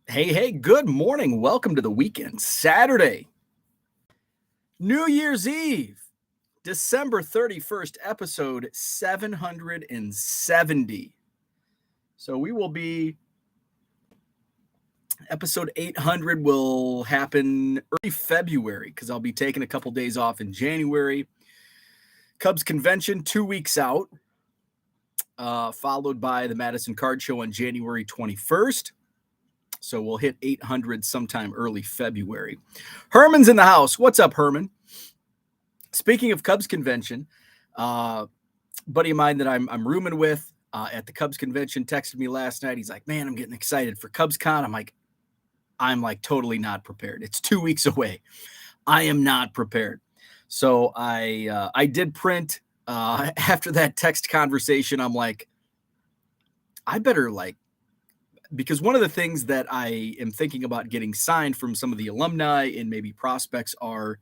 Hey, good morning. Welcome to the weekend. Saturday, New Year's Eve, December 31st, episode 770. So we will be, episode 800 will happen early February because I'll be taking a couple days off in January. Cubs convention 2 weeks out, followed by the Madison Card Show on January 21st. So we'll hit 800 sometime early February. Herman's in the house. What's up, Herman? Speaking of Cubs convention, buddy of mine that I'm rooming with at the Cubs convention texted me last night. He's like, man, I'm getting excited for CubsCon. I'm like totally not prepared. It's 2 weeks away. I am not prepared. So I did print after that text conversation. I'm like, I better because one of the things that I am thinking about getting signed from some of the alumni and maybe prospects are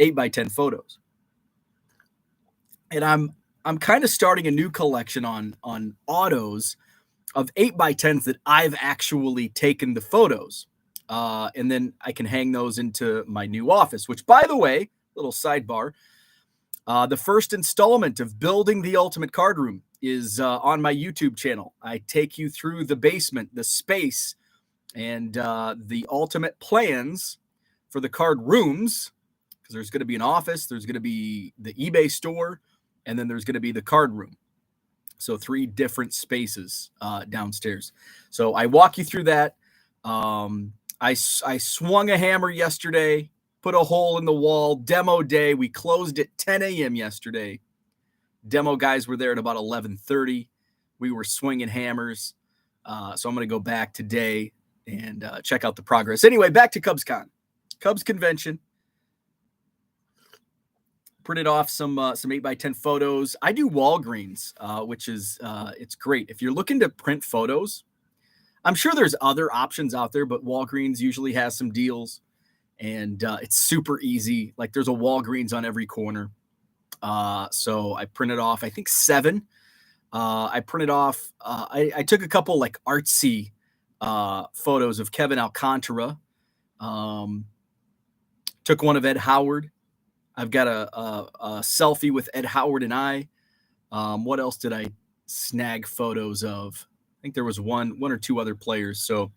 8x10 photos. And I'm kind of starting a new collection on autos of 8x10s that I've actually taken the photos. And then I can hang those into my new office, which, by the way, little sidebar, the first installment of Building the Ultimate Card Room is on my YouTube channel. I take you through the basement, the space, and the ultimate plans for the card rooms, because there's going to be an office, there's going to be the eBay store, and then there's going to be the card room. So 3 different spaces downstairs. So I walk you through that. I swung a hammer yesterday, put a hole in the wall, demo day. We closed at 10 a.m. yesterday. Demo guys were there at about 11:30. We were swinging hammers. So I'm going to go back today and check out the progress. Anyway, back to CubsCon. Cubs convention. Printed off some 8x10 photos. I do Walgreens, which is it's great. If you're looking to print photos, I'm sure there's other options out there, but Walgreens usually has some deals. And it's super easy. Like there's a Walgreens on every corner. So I printed off, I think 7. I printed off, I took a couple like artsy photos of Kevin Alcantara. Took one of Ed Howard. I've got a selfie with Ed Howard and I. What else did I snag photos of? I think there was one or two other players. So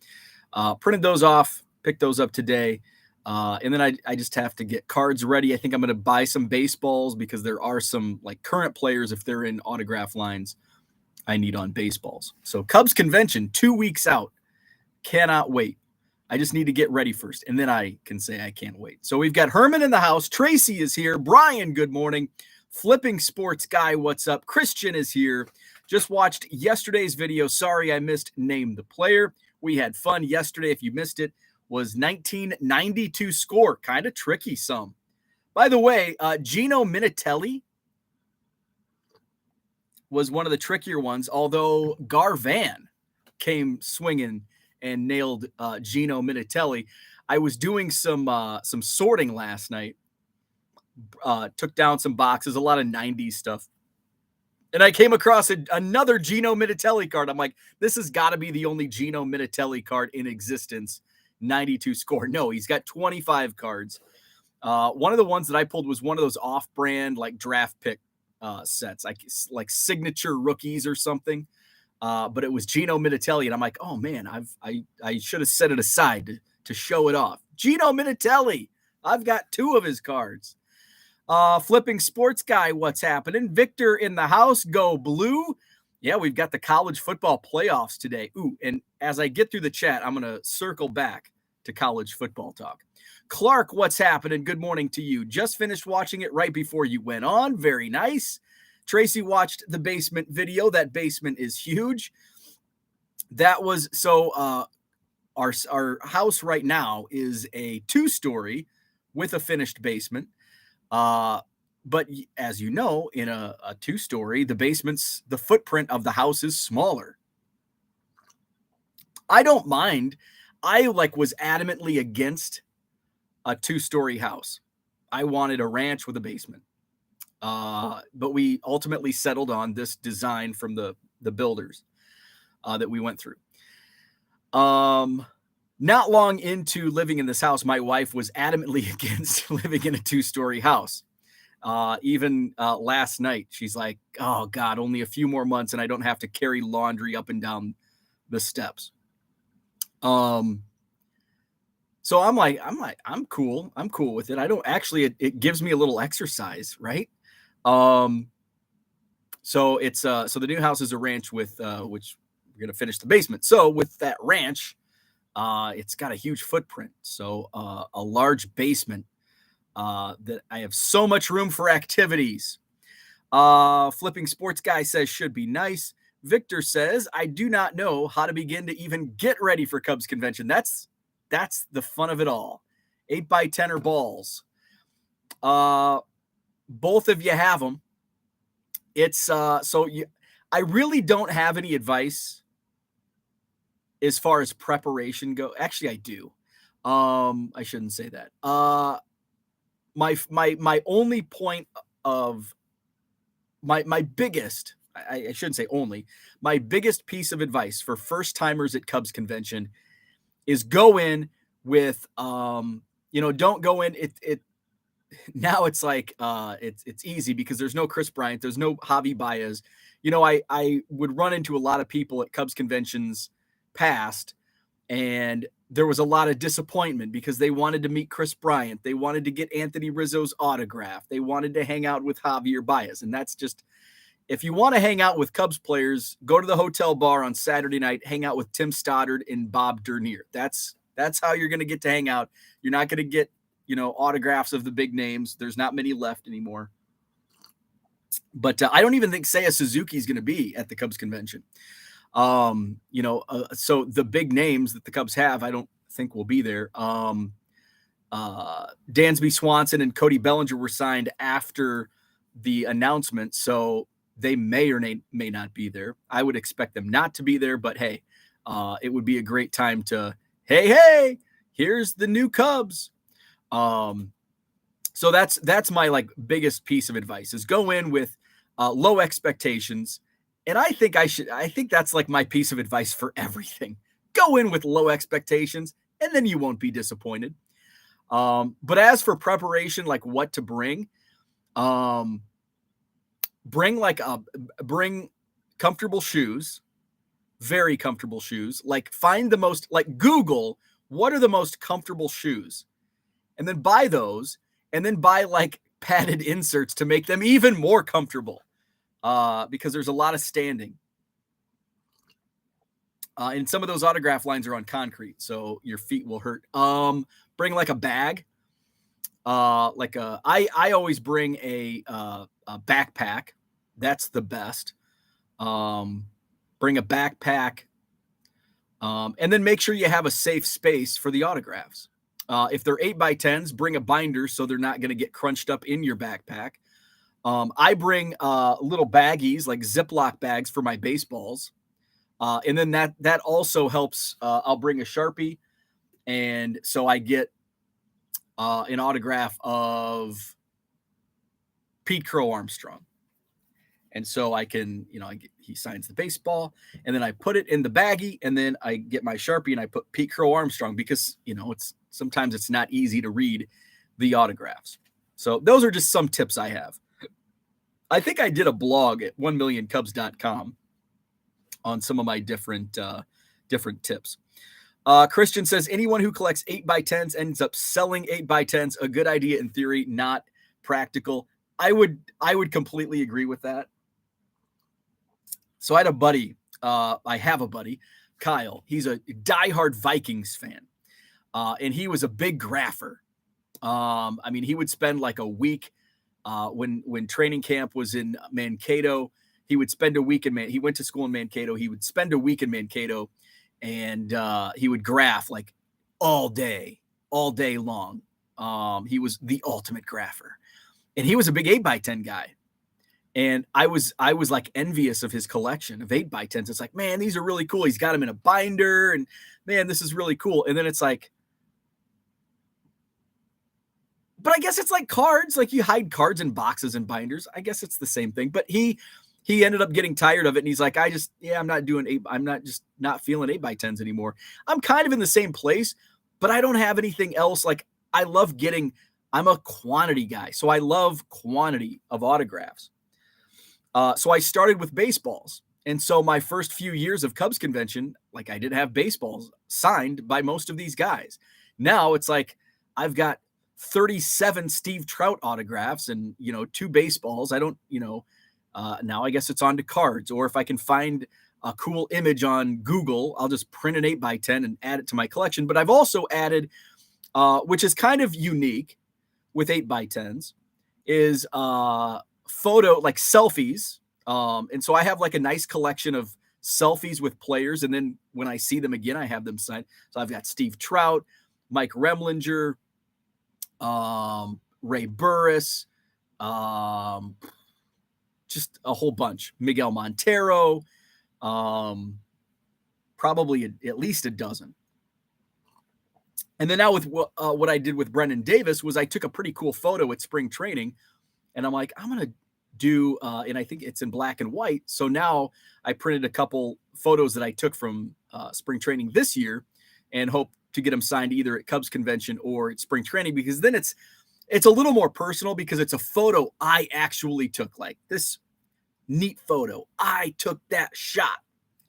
printed those off, picked those up today. And then I just have to get cards ready. I think I'm going to buy some baseballs because there are some like current players, if they're in autograph lines, I need on baseballs. So Cubs convention 2 weeks out. Cannot wait. I just need to get ready first, and then I can say I can't wait. So we've got Herman in the house. Tracy is here. Brian, good morning. Flipping Sports Guy, what's up? Christian is here. Just watched yesterday's video. Sorry I missed Name the Player. We had fun yesterday. If you missed it, was 1992 score. Kind of tricky some. By the way, Gino Minatelli was one of the trickier ones, although Garvan came swinging and nailed Gino Minatelli. I was doing some sorting last night. Took down some boxes, a lot of 90s stuff. And I came across another Gino Minatelli card. I'm like, this has got to be the only Gino Minatelli card in existence. 92 score. No, he's got 25 cards. One of the ones that I pulled was one of those off-brand like draft pick sets, like signature rookies or something. But it was Gino Minatelli, and I'm like, oh man, I should have set it aside to show it off. Gino Minatelli. I've got 2 of his cards. Flipping Sports Guy, what's happening? Victor in the house, go blue. Yeah, we've got the college football playoffs today. Ooh, and as I get through the chat, I'm going to circle back to college football talk. Clark, what's happening? Good morning to you. Just finished watching it right before you went on. Very nice. Tracy watched the basement video. That basement is huge. That was so our house right now is a 2-story with a finished basement. But as you know, in a 2-story, the footprint of the house is smaller. I don't mind. I was adamantly against a 2-story house. I wanted a ranch with a basement. But we ultimately settled on this design from the builders that we went through. Not long into living in this house, my wife was adamantly against living in a 2-story house. Even last night, she's like, "Oh God, only a few more months, and I don't have to carry laundry up and down the steps." Um, so I'm cool. I'm cool with it. I don't actually. It gives me a little exercise, right? Um, so so the new house is a ranch with which we're gonna finish the basement. So with that ranch, it's got a huge footprint. So a large basement that I have so much room for activities. Flipping Sports Guy says should be nice. Victor says I do not know how to begin to even get ready for Cubs convention. That's the fun of it all. 8x10 or balls. Both of you have them. It's I really don't have any advice as far as preparation go. Actually, I do. I shouldn't say that. My only point of my biggest, I shouldn't say only, my biggest piece of advice for first timers at Cubs convention is go in with don't go in it now it's like it's easy because there's no Chris Bryant, there's no Javi Baez. I would run into a lot of people at Cubs conventions past, and there was a lot of disappointment because they wanted to meet Chris Bryant. They wanted to get Anthony Rizzo's autograph. They wanted to hang out with Javier Baez. And that's just, if you want to hang out with Cubs players, go to the hotel bar on Saturday night, hang out with Tim Stoddard and Bob Dernier. That's how you're going to get to hang out. You're not going to get, autographs of the big names. There's not many left anymore. But I don't even think Seiya Suzuki is going to be at the Cubs convention. So the big names that the Cubs have, I don't think will be there. Dansby Swanson and Cody Bellinger were signed after the announcement, so they may or may not be there. I would expect them not to be there, but hey, it would be a great time to, hey, here's the new Cubs. So that's my biggest piece of advice is go in with low expectations. And I think that's my piece of advice for everything. Go in with low expectations and then you won't be disappointed. But as for preparation, what to bring, bring comfortable shoes, very comfortable shoes. Find the most, Google, what are the most comfortable shoes? And then buy those, and then buy padded inserts to make them even more comfortable. Because there's a lot of standing. And some of those autograph lines are on concrete, so your feet will hurt. Bring a bag. I always bring a backpack. That's the best. Bring a backpack. And then make sure you have a safe space for the autographs. If they're 8x10s, bring a binder so they're not going to get crunched up in your backpack. I bring little baggies, Ziploc bags for my baseballs. And then that also helps. I'll bring a Sharpie. And so I get an autograph of Pete Crow Armstrong. And so I can, he signs the baseball, and then I put it in the baggie, and then I get my Sharpie and I put Pete Crow Armstrong because, sometimes it's not easy to read the autographs. So those are just some tips I have. I think I did a blog at 1millioncubs.com on some of my different tips. Christian says, anyone who collects 8x10s ends up selling 8x10s. A good idea in theory, not practical. I would completely agree with that. So I have a buddy, Kyle. He's a diehard Vikings fan. And he was a big grapher. He would spend a week when training camp was in Mankato. He would spend a week he went to school in Mankato. He would spend a week in Mankato, and he would graph all day long. He was the ultimate grapher, and he was a big 8x10 guy. And I was envious of his collection of 8x10s. It's man, these are really cool. He's got them in a binder, and man, this is really cool. And then it's but I guess it's cards. You hide cards in boxes and binders. I guess it's the same thing. But he he ended up getting tired of it, and he's like, I'm not doing eight. I'm not just not feeling 8x10s anymore. I'm kind of in the same place, but I don't have anything else. Like, I love getting. I'm a quantity guy, so I love quantity of autographs. So I started with baseballs, and so my first few years of Cubs convention, like, I didn't have baseballs signed by most of these guys. Now it's like I've got 37 Steve Trout autographs and 2 baseballs. I don't, now I guess it's on to cards, or if I can find a cool image on Google, I'll just print an 8x10 and add it to my collection. But I've also added, which is kind of unique with 8x10s, is photo, like selfies. And so I have like a nice collection of selfies with players. And then when I see them again, I have them signed. So I've got Steve Trout, Mike Remlinger, Ray Burris, just a whole bunch. Miguel Montero, probably at least a dozen. And then now with what I did with Brendan Davis was I took a pretty cool photo at spring training, and I'm like, I'm going to do, and I think it's in black and white. So now I printed a couple photos that I took from spring training this year and hope to get them signed either at Cubs convention or at spring training, because then it's a little more personal, because it's a photo I actually took, like this neat photo. I took that shot.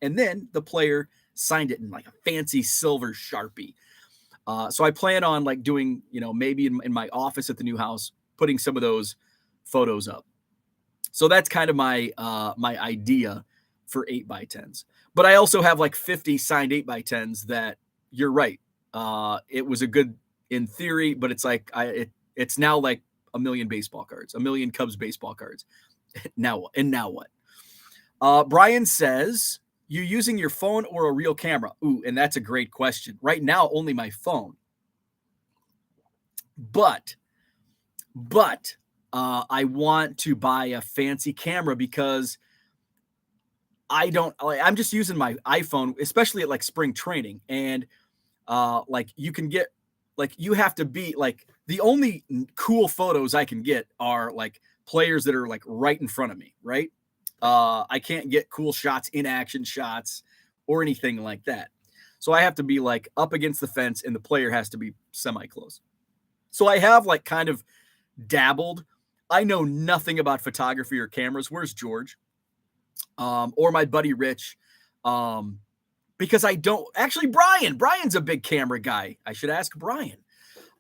And then the player signed it in like a fancy silver Sharpie. So I plan on like doing, maybe in my office at the new house, putting some of those photos up. So that's kind of my my idea for 8x10s. But I also have like 50 signed 8x10s that, you're right. It was a good in theory, but it's like it's now like a million baseball cards, a million Cubs baseball cards. Now what? Brian says, you using your phone or a real camera? Ooh, and that's a great question. Right now, only my phone. But I want to buy a fancy camera, because I'm just using my iPhone, especially at like spring training. And like you can get, like, you have to be like, the only cool photos I can get are like players that are like right in front of me, right? I can't get cool shots, in action shots, or anything like that. So I have to be like up against the fence, and the player has to be semi close. So I have like kind of dabbled. I know nothing about photography or cameras. Where's George? Or my buddy Rich. Because I don't actually, Brian's a big camera guy. I should ask Brian.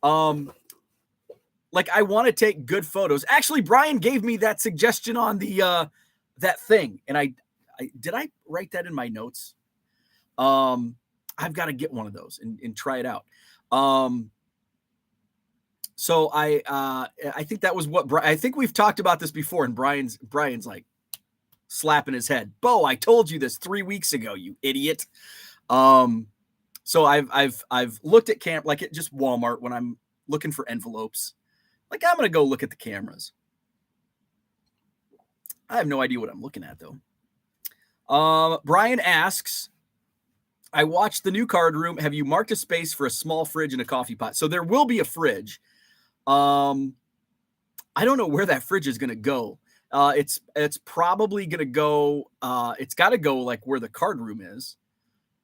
Like, I want to take good photos. Actually, Brian gave me that suggestion on the that thing, and I did I write that in my notes? I've got to get one of those and try it out. So I think that was what I think we've talked about this before, and Brian's like slapping his head. Bo, I told you this 3 weeks ago, you idiot. So I've looked at like at just Walmart when I'm looking for envelopes. Like, I'm going to go look at the cameras. I have no idea what I'm looking at, though. Brian asks, I watched the new card room. Have you marked a space for a small fridge and a coffee pot? So there will be a fridge. I don't know where that fridge is going to go. It's probably going to go, it's got to go like where the card room is,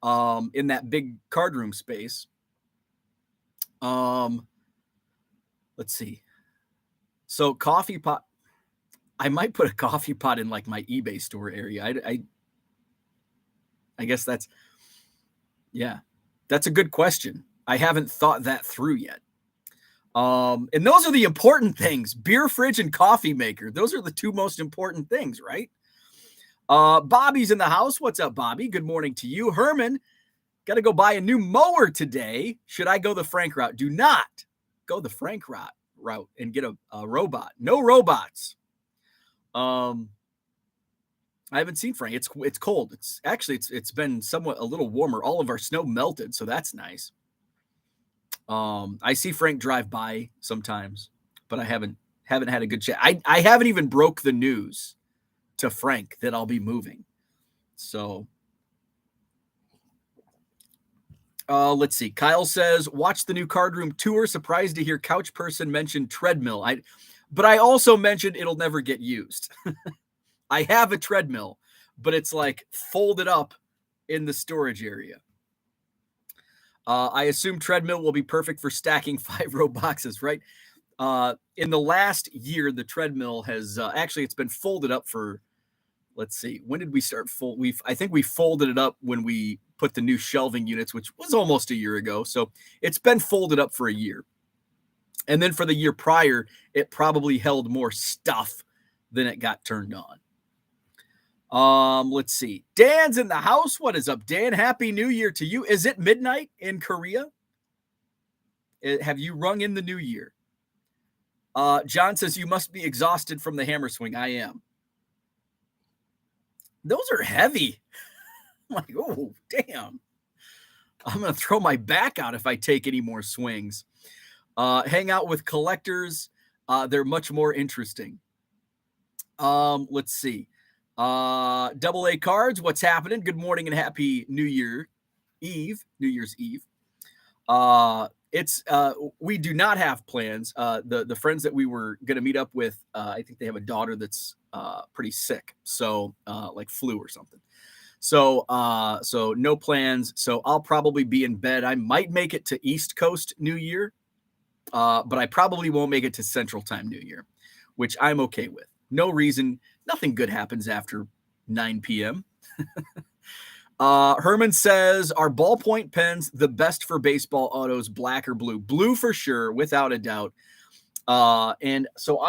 in that big card room space. Let's see. So coffee pot, I might put a coffee pot in like my eBay store area. I guess that's a good question. I haven't thought that through yet. And those are the important things: beer fridge and coffee maker. Those are the two most important things, right? Bobby's in the house. What's up, Bobby? Good morning to you. Herman, got to go buy a new mower today. Should I go the Frank route? Do not go the Frank route and get a robot. No robots. I haven't seen Frank. It's cold. It's been somewhat a little warmer. All of our snow melted, so that's nice. I see Frank drive by sometimes, but I haven't had a good chat. I haven't even broke the news to Frank that I'll be moving. So let's see. Kyle says, watch the new card room tour. Surprised to hear couch person mention treadmill. But I also mentioned it'll never get used. I have a treadmill, but it's like folded up in the storage area. I assume treadmill will be perfect for stacking 5-row boxes, right? In the last year, the treadmill has actually it's been folded up for. Let's see, when did we start I think we folded it up when we put the new shelving units, which was almost a year ago. So it's been folded up for a year. And then for the year prior, it probably held more stuff than it got turned on. Let's see. Dan's in the house. What is up, Dan? Happy New Year to you. Is it midnight in Korea? Have you rung in the new year? John says you must be exhausted from the hammer swing. I am. Those are heavy. I'm like, oh, damn. I'm going to throw my back out if I take any more swings. Hang out with collectors. They're much more interesting. Let's see. Double A cards. What's happening? Good morning and happy New Year's Eve. We do not have plans. The friends that we were going to meet up with, I think they have a daughter that's pretty sick. So like flu or something. So no plans. So I'll probably be in bed. I might make it to East Coast New Year, but I probably won't make it to Central Time New Year, which I'm okay with. No reason. Nothing good happens after 9 p.m. Herman says, are ballpoint pens the best for baseball autos, black or blue? Blue for sure, without a doubt. And so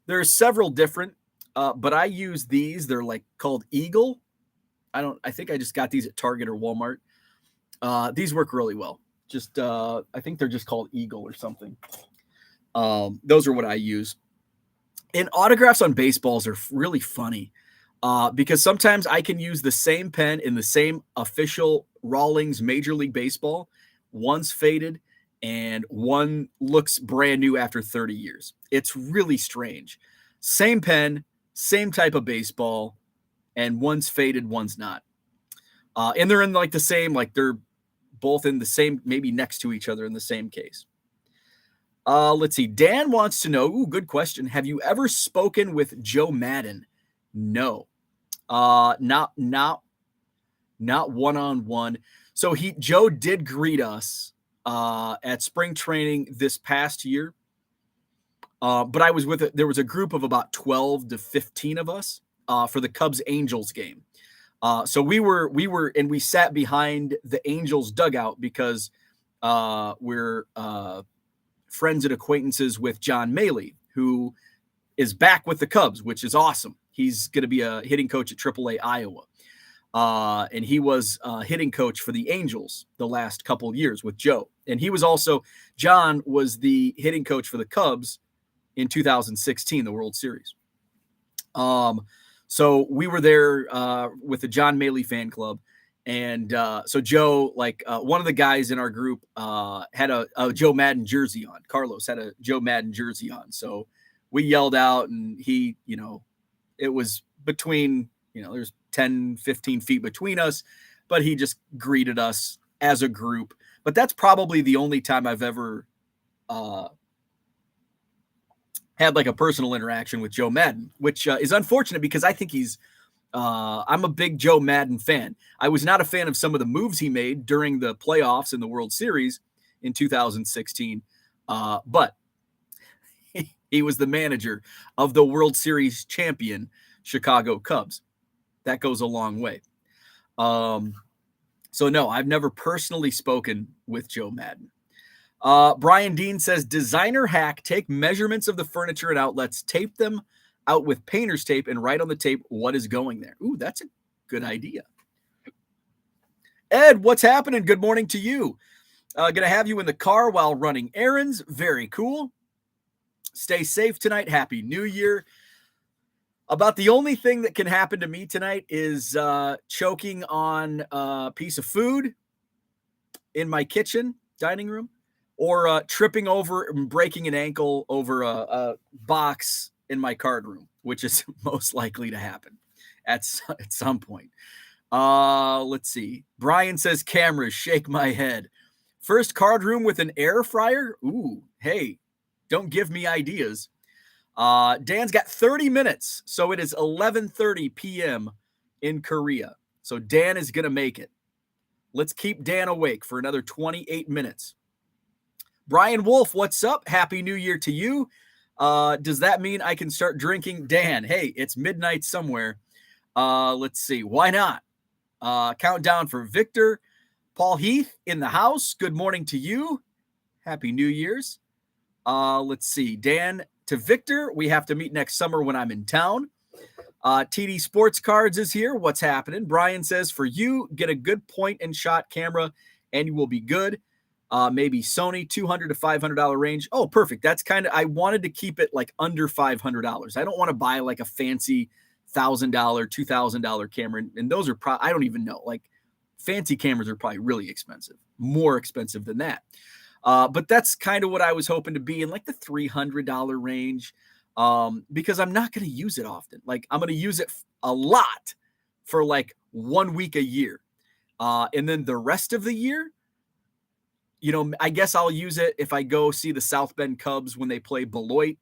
there's several different, but I use these. They're like called Eagle. I think I just got these at Target or Walmart. These work really well. I think they're just called Eagle or something. Those are what I use. And autographs on baseballs are really funny. Because sometimes I can use the same pen in the same official Rawlings Major League Baseball. One's faded and one looks brand new after 30 years. It's really strange. Same pen, same type of baseball, and one's faded, one's not. And they're in like the same, like they're both in the same, maybe next to each other in the same case. Let's see. Dan wants to know, good question. Have you ever spoken with Joe Madden? No. Not one-on-one. So Joe did greet us at spring training this past year. But I was there was a group of about 12 to 15 of us for the Cubs Angels game. So we sat behind the Angels dugout because we're friends and acquaintances with John Maley, who is back with the Cubs, which is awesome. He's going to be a hitting coach at AAA Iowa. And he was hitting coach for the Angels the last couple of years with Joe. And John was the hitting coach for the Cubs in 2016, the World Series. So we were there with the John Maley fan club. And so Joe, one of the guys in our group had a Joe Madden jersey on. Carlos had a Joe Madden jersey on. So we yelled out and he, it was between, there's 10, 15 feet between us, but he just greeted us as a group. But that's probably the only time I've ever had like a personal interaction with Joe Madden, which is unfortunate because I think I'm a big Joe Madden fan. I was not a fan of some of the moves he made during the playoffs in the World Series in 2016, but he was the manager of the World Series champion Chicago Cubs. That goes a long way. So no, I've never personally spoken with Joe Madden. Brian Dean says, designer hack, take measurements of the furniture and outlets, tape them out with painter's tape and write on the tape what is going there. Ooh, that's a good idea. Ed, what's happening? Good morning to you. Going to have you in the car while running errands. Very cool. Stay safe tonight. Happy New Year. About the only thing that can happen to me tonight is choking on a piece of food in my kitchen, dining room, or tripping over and breaking an ankle over a box in my card room, which is most likely to happen at some point. Let's see. Brian says, cameras, shake my head. First card room with an air fryer? Ooh, hey, don't give me ideas. Dan's got 30 minutes, so it is 11:30 p.m. in Korea. So Dan is going to make it. Let's keep Dan awake for another 28 minutes. Brian Wolf, what's up? Happy New Year to you. Does that mean I can start drinking? Dan, hey, it's midnight somewhere. Let's see. Why not? Countdown for Victor. Paul Heath in the house. Good morning to you. Happy New Year's. Let's see. Dan to Victor. We have to meet next summer when I'm in town. TD Sports Cards is here. What's happening? Brian says, for you, get a good point and shot camera and you will be good. Maybe Sony, $200 to $500 range. Oh, perfect. That's kind of, I wanted to keep it like under $500. I don't want to buy like a fancy $1,000, $2,000 camera. And those are I don't even know. Like fancy cameras are probably really expensive, more expensive than that. But that's kind of what I was hoping to be in, like the $300 range, because I'm not going to use it often. Like I'm going to use it a lot for like 1 week a year. And then the rest of the year, you know, I guess I'll use it if I go see the South Bend Cubs when they play Beloit.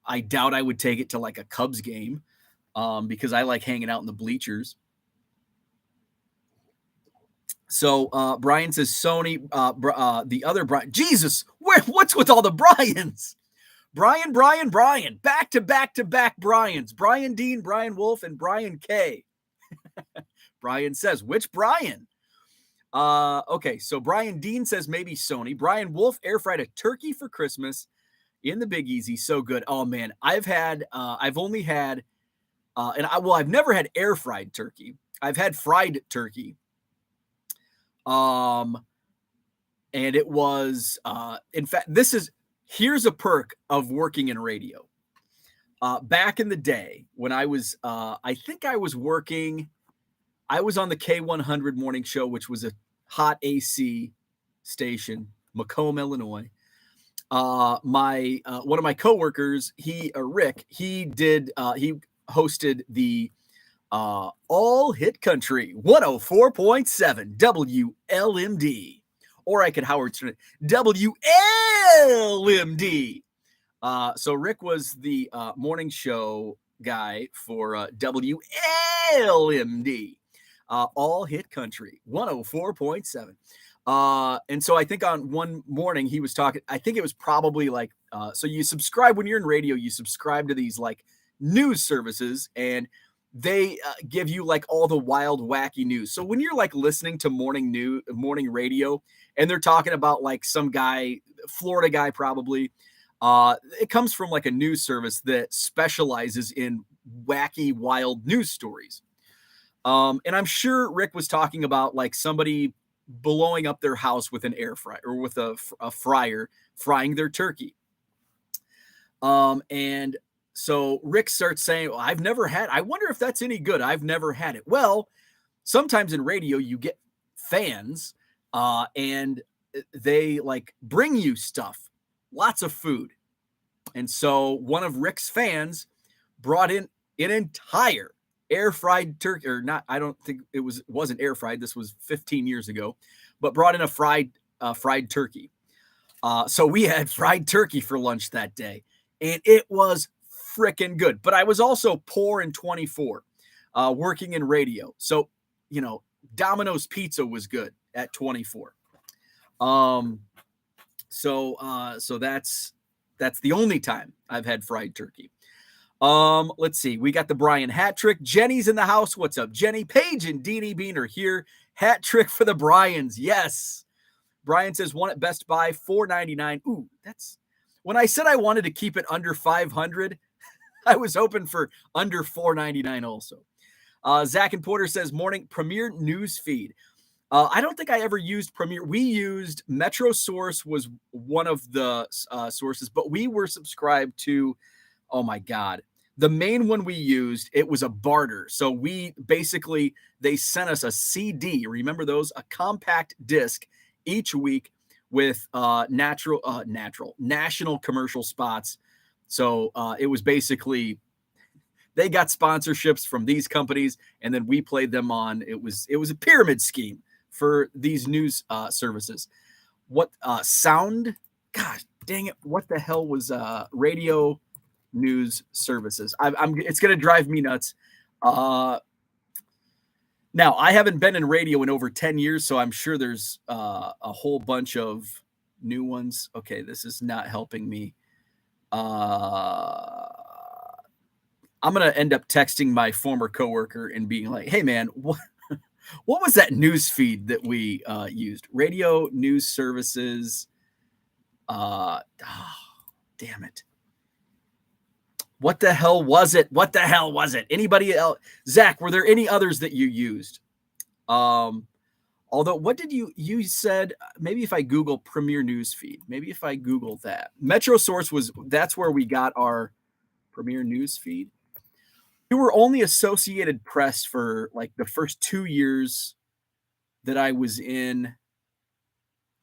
I doubt I would take it to like a Cubs game, because I like hanging out in the bleachers. So Brian says Sony, the other Brian. Jesus, what's with all the Bryans? Brian, back to back Bryans. Brian Dean, Brian Wolf, and Brian K. Brian says, which Brian? Okay, so Brian Dean says maybe Sony. Brian Wolf air fried a turkey for Christmas in the Big Easy. So good. Oh man, I've only had, I've never had air fried turkey. I've had fried turkey. And it was, in fact, here's a perk of working in radio. Back in the day when I was, I think I was on the K100 morning show, which was a hot AC station, Macomb, Illinois. One of my coworkers, Rick, he hosted the All Hit Country 104.7 WLMD, or I could Howard Stern WLMD. So Rick was the morning show guy for WLMD, All Hit Country 104.7. And so I think on one morning he was talking, I think it was probably like, so you subscribe when you're in radio, you subscribe to these like news services, and they give you like all the wild, wacky news. So when you're like listening to morning radio, and they're talking about like some guy, Florida guy, probably, it comes from like a news service that specializes in wacky, wild news stories. And I'm sure Rick was talking about like somebody blowing up their house with an air fryer, or with a fryer frying their turkey. And so Rick starts saying, well, I wonder if that's any good. I've never had it. Well, sometimes in radio you get fans, and they like bring you stuff, lots of food. And so one of Rick's fans brought in an entire air fried turkey, or not. I don't think it wasn't air fried. This was 15 years ago, but brought in a fried turkey. So we had fried turkey for lunch that day, and it was freaking good. But I was also poor in 24, working in radio. So, you know, Domino's pizza was good at 24. So that's the only time I've had fried turkey. Let's see. We got the Brian hat trick. Jenny's in the house. What's up, Jenny? Paige and Deanie Bean are here. Hat trick for the Bryans. Yes. Brian says one at Best Buy, $4.99. Ooh, that's when I said I wanted to keep it under 500. I was hoping for under $4.99 also. Zach and Porter says morning Premier news feed. I don't think I ever used Premier. We used MetroSource, was one of the sources, but we were subscribed to, oh my God, the main one we used, it was a barter. So they sent us a CD. Remember those? A compact disc each week with national commercial spots. So it was basically, they got sponsorships from these companies, and then we played them on. It was a pyramid scheme for these news services. What sound? Gosh, Dang it. What the hell was radio news services? It's going to drive me nuts. Now, I haven't been in radio in over 10 years, so I'm sure there's a whole bunch of new ones. Okay, this is not helping me. I'm going to end up texting my former coworker and being like, hey, man, what was that news feed that we used? Radio news services. Oh, damn it. What the hell was it? What the hell was it? Anybody else? Zach, were there any others that you used? Although, what did you said? Maybe if I Google Premier News Feed, maybe if I Google that. Metro Source that's where we got our Premier News Feed. We were only Associated Press for like the first 2 years that I was in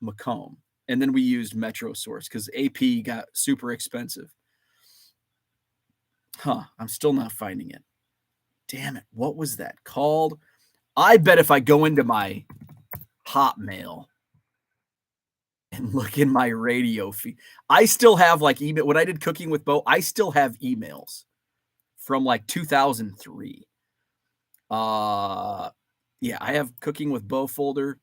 Macomb. And then we used Metro Source because AP got super expensive. I'm still not finding it. Damn it. What was that called? I bet if I go into my Hotmail and look in my radio feed, I still have like email. When I did Cooking with Bo, I still have emails from like 2003. Yeah, I have Cooking with Bo folder.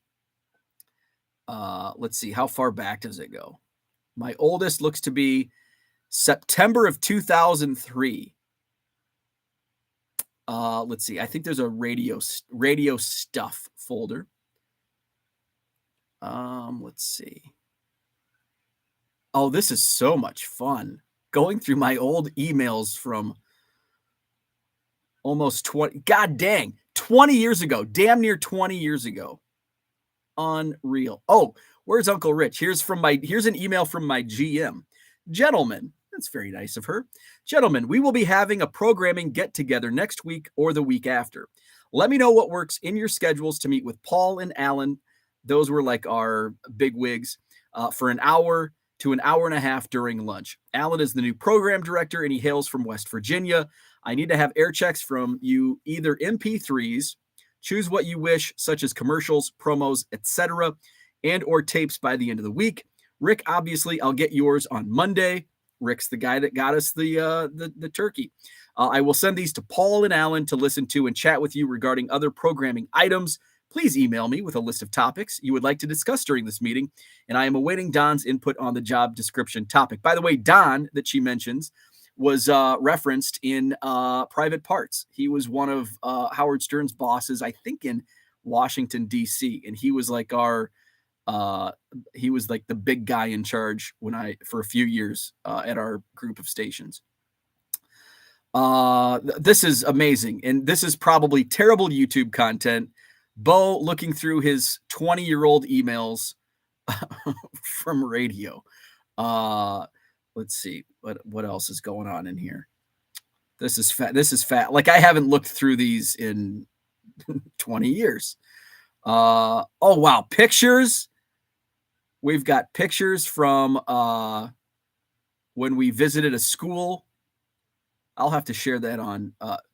Let's see. How far back does it go? My oldest looks to be September of 2003. Let's see. I think there's a radio stuff folder. Let's see. Oh, this is so much fun. Going through my old emails from almost 20, god dang, 20 years ago, damn near 20 years ago. Unreal. Oh, where's Uncle Rich? Here's an email from my GM. Gentlemen, that's very nice of her. Gentlemen, we will be having a programming get-together next week or the week after. Let me know what works in your schedules to meet with Paul and Alan. Those were like our big wigs for an hour to an hour and a half during lunch. Alan is the new program director, and he hails from West Virginia. I need to have air checks from you, either MP3s, choose what you wish, such as commercials, promos, etc., and or tapes by the end of the week. Rick, obviously, I'll get yours on Monday. Rick's the guy that got us the turkey. I will send these to Paul and Alan to listen to and chat with you regarding other programming items. Please email me with a list of topics you would like to discuss during this meeting, and I am awaiting Don's input on the job description topic. By the way, Don, that she mentions, was referenced in Private Parts. He was one of Howard Stern's bosses, I think, in Washington, D.C., and he was like he was like the big guy in charge for a few years at our group of stations. This is amazing, and this is probably terrible YouTube content. Bo looking through his 20-year-old emails from radio. Let's see what else is going on in here. This is fat. Like, I haven't looked through these in 20 years. Oh wow, pictures. We've got pictures from when we visited a school. I'll have to share that on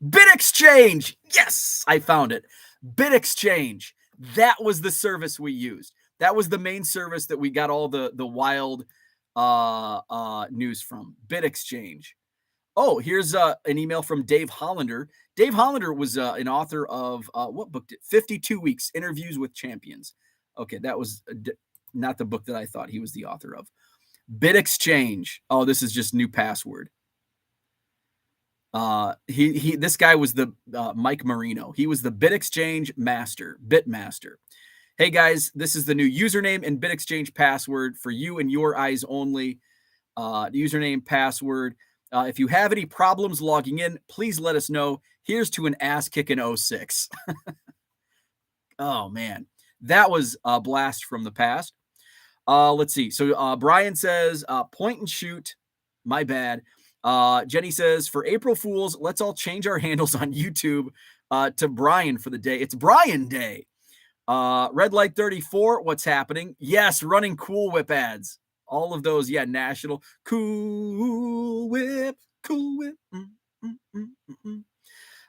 Bit Exchange. Yes, I found it. Bit Exchange. That was the service we used. That was the main service that we got all the wild news from. Bit Exchange. Oh, here's an email from Dave Hollander. Dave Hollander was an author of what book? 52 Weeks, Interviews with Champions. Okay, that was not the book that I thought he was the author of. Bit Exchange. Oh, this is just new password. This guy was the Mike Marino. He was the Bit Exchange master, Bit Master. Hey guys, this is the new username and Bit Exchange password for you and your eyes only. Username, password. If you have any problems logging in, please let us know. Here's to an ass kicking 06. Oh man, that was a blast from the past. Let's see. So Brian says, point and shoot. My bad. Jenny says, for April Fools, let's all change our handles on YouTube to Brian for the day. It's Brian Day. Red Light 34, what's happening? Yes, running Cool Whip ads. All of those, yeah, national. Cool Whip, Cool Whip.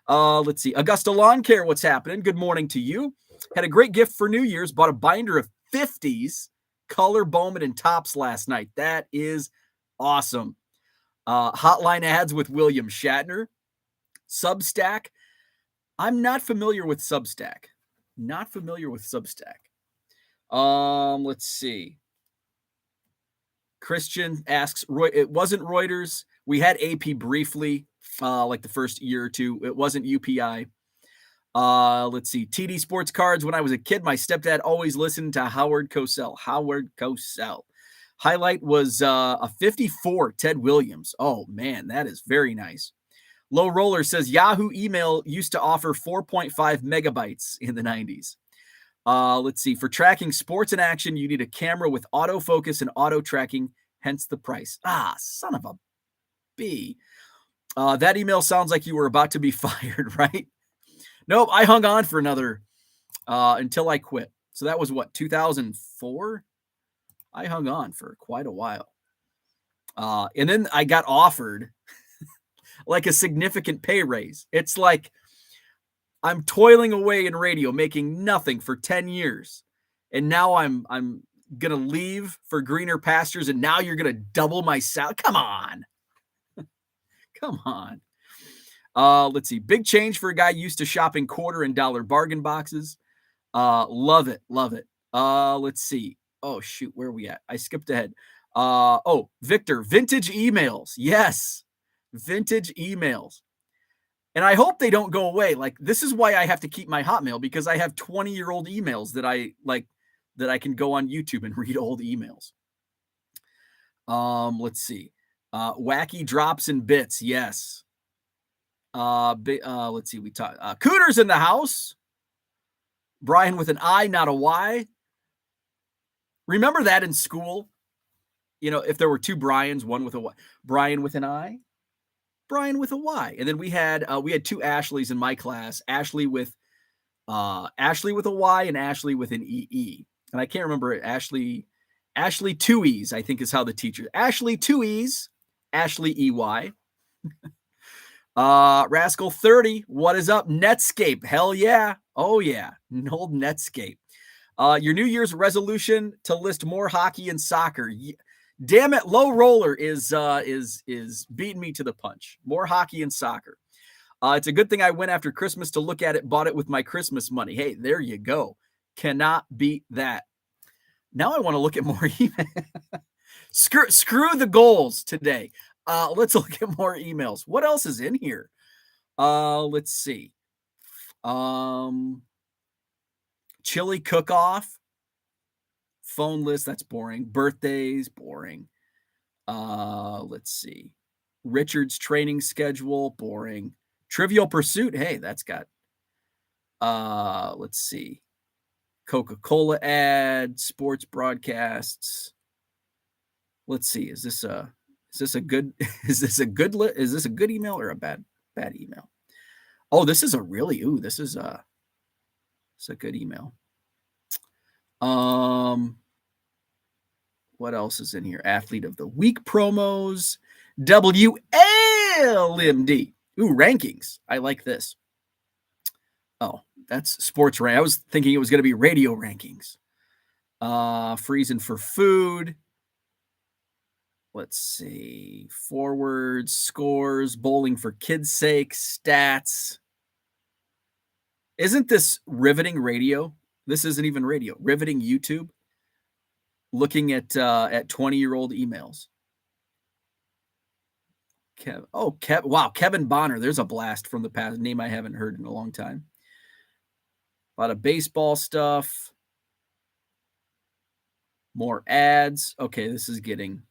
Let's see. Augusta Lawn Care, what's happening? Good morning to you. Had a great gift for New Year's. Bought a binder of 50s. color Bowman and Tops last night. That is awesome. Hotline ads with William Shatner. Substack. I'm not familiar with Substack. Not familiar with Substack. Let's see. Christian asks, it wasn't Reuters. We had AP briefly, like the first year or two. It wasn't UPI. Let's see. TD Sports Cards. When I was a kid, my stepdad always listened to Howard Cosell. Howard Cosell. Highlight was a 54 Ted Williams. Oh, man, that is very nice. Low Roller says Yahoo email used to offer 4.5 megabytes in the 90s. Let's see. For tracking sports in action, you need a camera with autofocus and auto tracking, hence the price. Son of a B. That email sounds like you were about to be fired, right? Nope, I hung on for another until I quit. So that was what, 2004? I hung on for quite a while. And then I got offered like a significant pay raise. It's like I'm toiling away in radio, making nothing for 10 years. And now I'm going to leave for greener pastures, and now you're going to double my salary. Come on. Come on. Let's see. Big change for a guy used to shopping quarter and dollar bargain boxes. Love it. Love it. Let's see. Oh, shoot. Where are we at? I skipped ahead. Victor, vintage emails. Yes. Vintage emails. And I hope they don't go away. Like, this is why I have to keep my Hotmail, because I have 20-year-old emails that I can go on YouTube and read old emails. Let's see. Wacky drops and bits. Yes. Let's see. We talk. Cooter's in the house. Brian with an I, not a Y. Remember that in school? You know, if there were two Brians, one with a Y. Brian with an I, Brian with a Y. And then we had two Ashleys in my class. Ashley with a Y and Ashley with an EE. And I can't remember it. Ashley two E's, I think is how the teacher. Ashley two E's, Ashley EY. Rascal 30, what is up? Netscape, hell yeah. Oh yeah, an old Netscape. Your New Year's resolution to list more hockey and soccer. Damn it, Low Roller is beating me to the punch. More hockey and soccer. It's a good thing I went after Christmas to look at it, bought it with my Christmas money. Hey, there you go. Cannot beat that. Now I want to look at more email. Screw the goals today. Let's look at more emails. What else is in here? Let's see. Chili cook-off. Phone list, that's boring. Birthdays, boring. Let's see. Richard's training schedule, boring. Trivial Pursuit, hey, that's got. Let's see. Coca-Cola ad, sports broadcasts. Let's see. Is this a good email or a bad email? Oh, this is a good email. What else is in here? Athlete of the Week promos. WLMD. Ooh, rankings. I like this. Oh, that's sports rank. I was thinking it was going to be radio rankings. Freezing for food. Let's see. Forwards, scores, bowling for kids' sake, stats. Isn't this riveting radio? This isn't even radio. Riveting YouTube. Looking at 20-year-old emails. Wow, Kevin Bonner. There's a blast from the past. Name I haven't heard in a long time. A lot of baseball stuff. More ads. Okay, this is getting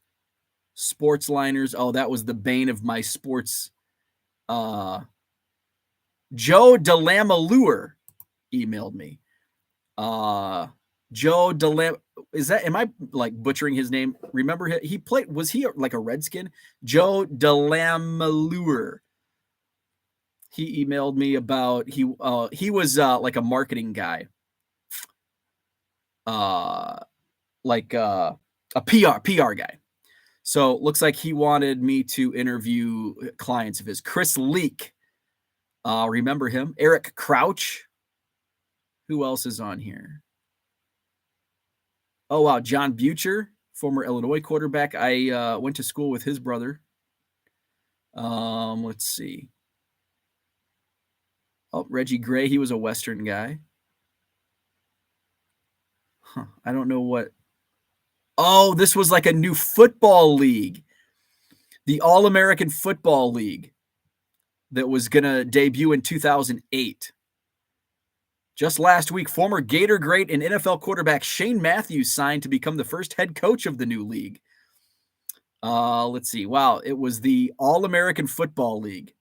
sports liners. Oh, that was the bane of my sports. Joe Delamalure emailed me. Joe Delam, am I like butchering his name? Remember he played, was he like a Redskin? Joe Delamalure. He emailed me about, he was like a marketing guy. Like a PR guy. So looks like he wanted me to interview clients of his. Chris Leak. Remember him? Eric Crouch. Who else is on here? Oh, wow. John Butcher, former Illinois quarterback. I went to school with his brother. Let's see. Oh, Reggie Gray. He was a Western guy. Huh, I don't know what. Oh, this was like a new football league. The All-American Football League that was going to debut in 2008. Just last week, former Gator great and NFL quarterback Shane Matthews signed to become the first head coach of the new league. Let's see. Wow, it was the All-American Football League.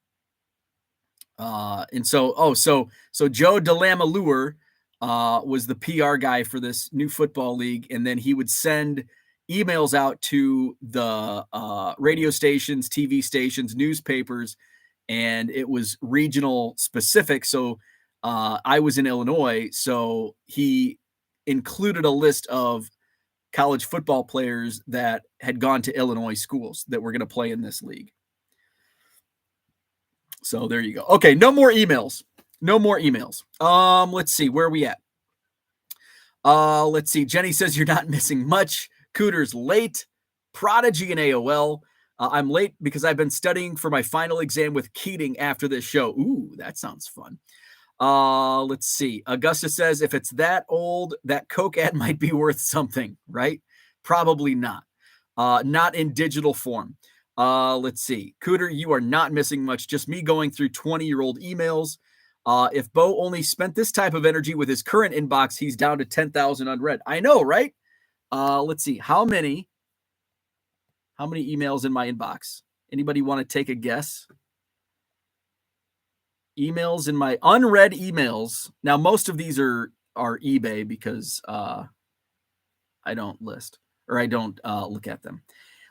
And so Joe DeLamalure was the PR guy for this new football league, and then he would send emails out to the radio stations, TV stations, newspapers, and it was regional specific. So I was in Illinois, so he included a list of college football players that had gone to Illinois schools that were going to play in this league. So there you go. Okay, no more emails. No more emails. Let's see, where are we at? Let's see. Jenny says you're not missing much. Cooter's late. Prodigy and AOL. I'm late because I've been studying for my final exam with Keating after this show. Ooh, that sounds fun. Let's see. Augusta says if it's that old, that Coke ad might be worth something, right? Probably not. Not in digital form. Let's see. Cooter, you are not missing much. Just me going through 20-year-old emails. If Bo only spent this type of energy with his current inbox, he's down to 10,000 unread. I know, right? Let's see. How many emails in my inbox? Anybody want to take a guess? Emails in my unread emails. Now, most of these are eBay because I don't list or I don't look at them.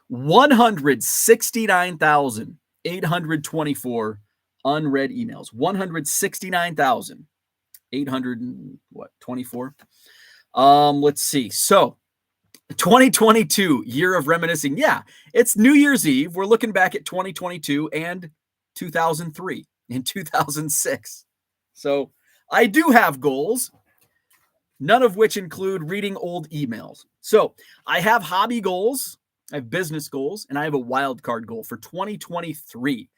169,824 unread emails. 169,824. Let's see. So 2022, year of reminiscing. Yeah, it's New Year's Eve. We're looking back at 2022 and 2003 and 2006. So I do have goals, none of which include reading old emails. So I have hobby goals, I have business goals, and I have a wild card goal for 2023,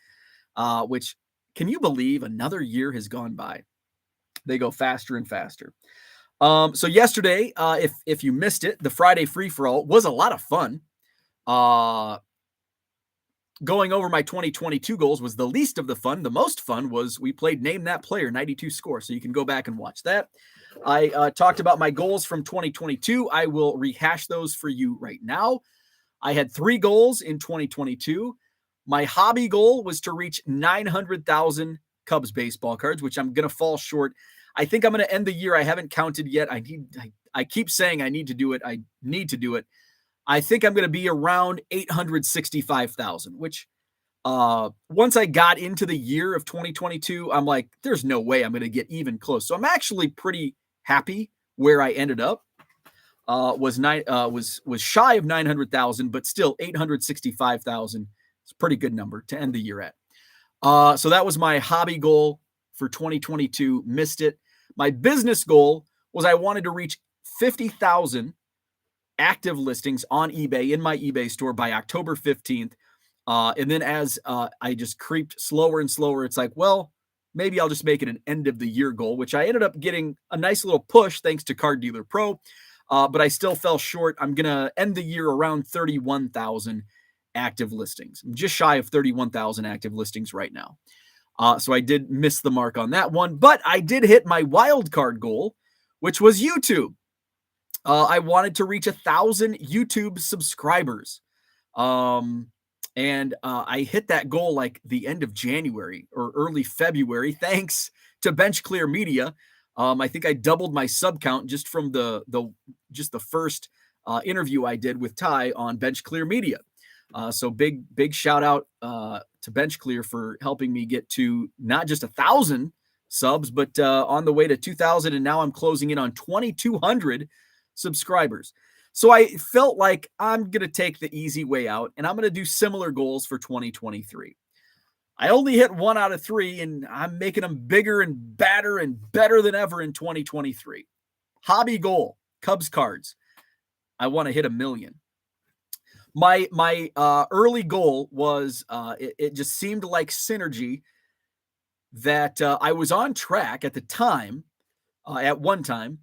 which, can you believe another year has gone by? They go faster and faster. So yesterday, if you missed it, the Friday free-for-all was a lot of fun. Going over my 2022 goals was the least of the fun. The most fun was we played Name That Player, 92 score. So you can go back and watch that. I talked about my goals from 2022. I will rehash those for you right now. I had 3 goals in 2022. My hobby goal was to reach 900,000 Cubs baseball cards, which I'm going to fall short. I think I'm going to end the year. I haven't counted yet. I keep saying I need to do it. I need to do it. I think I'm going to be around 865,000, which once I got into the year of 2022, I'm like, there's no way I'm going to get even close. So I'm actually pretty happy where I ended up. Was shy of 900,000, but still 865,000. It's a pretty good number to end the year at. So that was my hobby goal for 2022. Missed it. My business goal was I wanted to reach 50,000 active listings on eBay in my eBay store by October 15th. And then as I just creeped slower and slower, it's like, well, maybe I'll just make it an end of the year goal, which I ended up getting a nice little push thanks to Card Dealer Pro. But I still fell short. I'm going to end the year around 31,000 active listings. I'm just shy of 31,000 active listings right now. So I did miss the mark on that one, but I did hit my wild card goal, which was YouTube. I wanted to reach 1,000 YouTube subscribers. And I hit that goal like the end of January or early February, thanks to Bench Clear Media. I think I doubled my sub count just from the first interview I did with Ty on Bench Clear Media. So big shout out to Bench Clear for helping me get to not just 1,000 subs, but on the way to 2,000. And now I'm closing in on 2,200 subscribers. So I felt like I'm going to take the easy way out and I'm going to do similar goals for 2023. I only hit 1 out of 3 and I'm making them bigger and badder and better than ever in 2023. Hobby goal, Cubs cards. I want to hit 1 million. My early goal was it just seemed like synergy that I was on track at the time, at one time,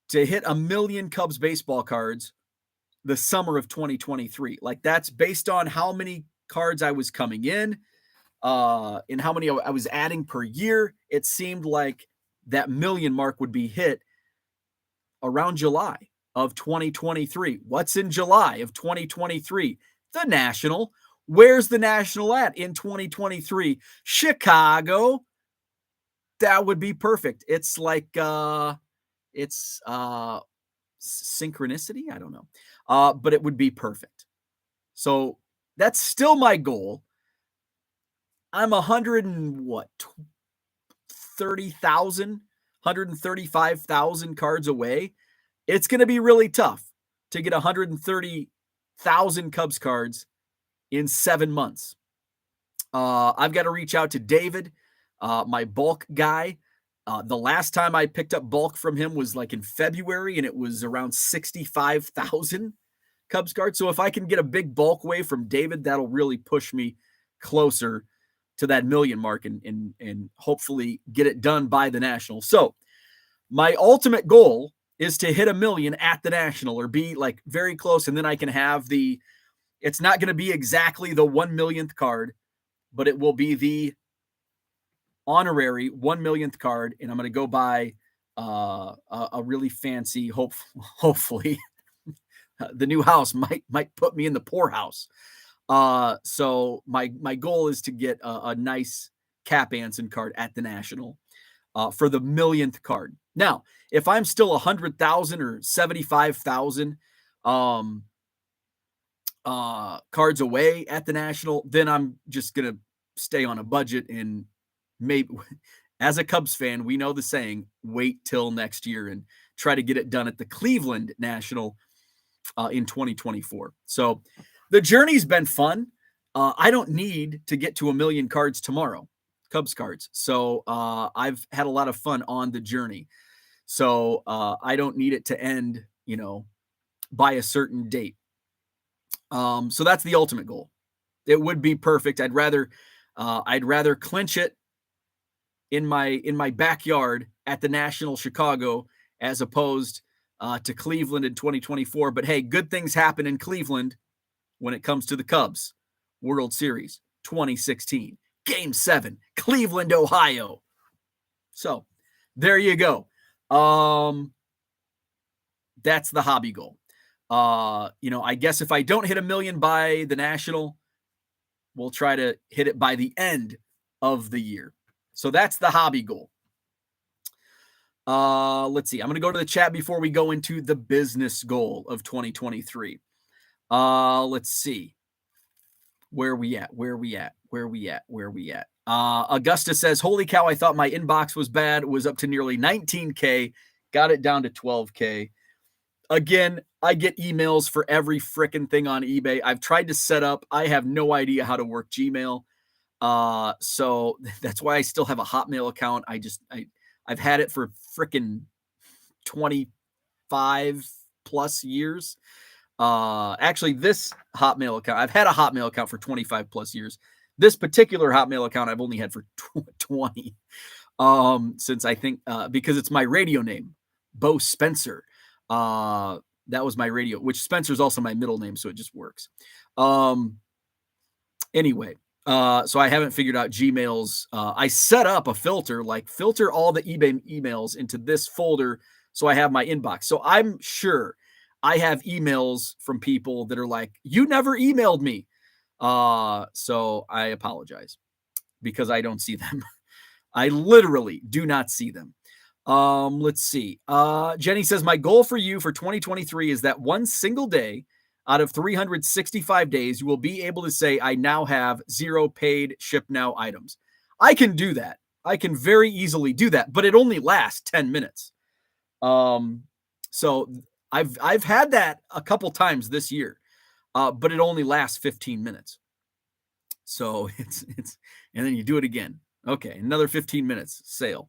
to hit 1 million Cubs baseball cards the summer of 2023. Like, that's based on how many cards I was coming in, and how many I was adding per year. It seemed like that million mark would be hit around July of 2023. What's in July of 2023? The National. Where's the National at in 2023? Chicago. That would be perfect. It's like it's synchronicity. I don't know, but it would be perfect. So that's still my goal. I'm 135,000 cards away. It's going to be really tough to get 130,000 Cubs cards in 7 months. I've got to reach out to David, my bulk guy. The last time I picked up bulk from him was like in February, and it was around 65,000 Cubs cards. So if I can get a big bulk wave from David, that'll really push me closer to that million mark and hopefully get it done by the National. So my ultimate goal is to hit 1 million at the National, or be like very close. And then I can have it's not going to be exactly the 1 millionth card, but it will be the honorary 1 millionth card. And I'm going to go buy a really fancy, hopefully the new house might put me in the poorhouse. So my goal is to get a nice Cap Anson card at the National for the millionth card. Now, if I'm still 100,000 or 75,000 cards away at the National, then I'm just gonna stay on a budget, and maybe, as a Cubs fan, we know the saying, wait till next year, and try to get it done at the Cleveland National in 2024. So the journey's been fun. I don't need to get to 1 million cards tomorrow, Cubs cards. So I've had a lot of fun on the journey. So I don't need it to end, by a certain date. So that's the ultimate goal. It would be perfect. I'd rather clinch it in my backyard at the National Chicago as opposed to Cleveland in 2024. But hey, good things happen in Cleveland when it comes to the Cubs. World Series 2016, Game 7, Cleveland, Ohio. So there you go. That's the hobby goal. I guess if I don't hit 1 million by the National, we'll try to hit it by the end of the year. So that's the hobby goal. Let's see. I'm going to go to the chat before we go into the business goal of 2023. Let's see. Where we at? Augusta says, holy cow, I thought my inbox was bad. It was up to nearly 19K. Got it down to 12K. Again, I get emails for every frickin' thing on eBay. I've tried to set up. I have no idea how to work Gmail. So that's why I still have a Hotmail account. I've had it for frickin' 25 plus years. Actually, this Hotmail account, I've had a Hotmail account for 25 plus years. This particular Hotmail account I've only had for 20. Since I think, because it's my radio name, Bo Spencer. That was my radio, which Spencer is also my middle name, so it just works. Anyway, so I haven't figured out Gmail's. I set up a filter all the eBay emails into this folder, so I have my inbox. So I'm sure I have emails from people that are like, you never emailed me. So I apologize because I don't see them. I literally do not see them. Let's see. Jenny says, my goal for you for 2023 is that one single day out of 365 days, you will be able to say, I now have 0 paid ship now items. I can do that. I can very easily do that, but it only lasts 10 minutes. So I've had that a couple times this year, but it only lasts 15 minutes. So it's, and then you do it again. Okay. Another 15 minutes sale.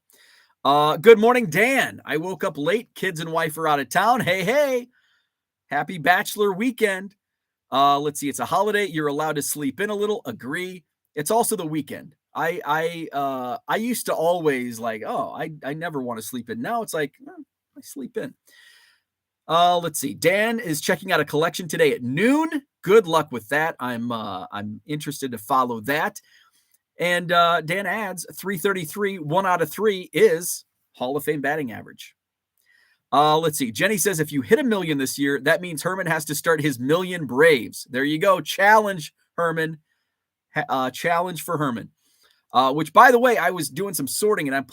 Good morning, Dan. I woke up late. Kids and wife are out of town. Hey. Happy bachelor weekend. Let's see. It's a holiday. You're allowed to sleep in a little. Agree. It's also the weekend. I used to always like, oh, I never want to sleep in. Now it's like, I sleep in. Let's see. Dan is checking out a collection today at noon. Good luck with that. I'm interested to follow that. And Dan adds 333, 1 out of 3 is Hall of Fame batting average. Let's see. Jenny says if you hit 1 million this year, that means Herman has to start his million Braves. There you go. Challenge, Herman. Challenge for Herman. Which, by the way, I was doing some sorting and I'm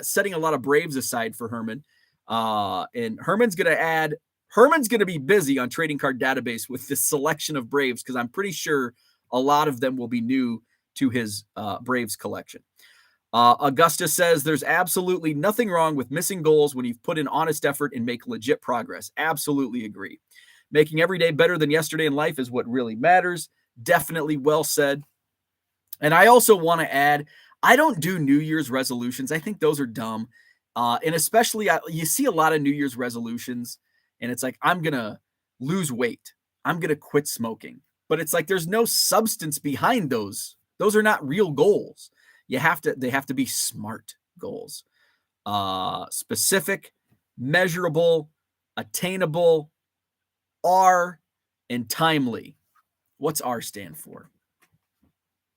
setting a lot of Braves aside for Herman. And Herman's going to be busy on Trading Card Database with this selection of Braves because I'm pretty sure a lot of them will be new to his Braves collection. Augusta says there's absolutely nothing wrong with missing goals when you've put in honest effort and make legit progress. Absolutely agree. Making every day better than yesterday in life is what really matters. Definitely well said. And I also want to add, I don't do New Year's resolutions. I think those are dumb. And especially, you see a lot of New Year's resolutions, and it's like, I'm going to lose weight. I'm going to quit smoking. But it's like, there's no substance behind those. Those are not real goals. They have to be smart goals. Specific, measurable, attainable, R, and timely. What's R stand for?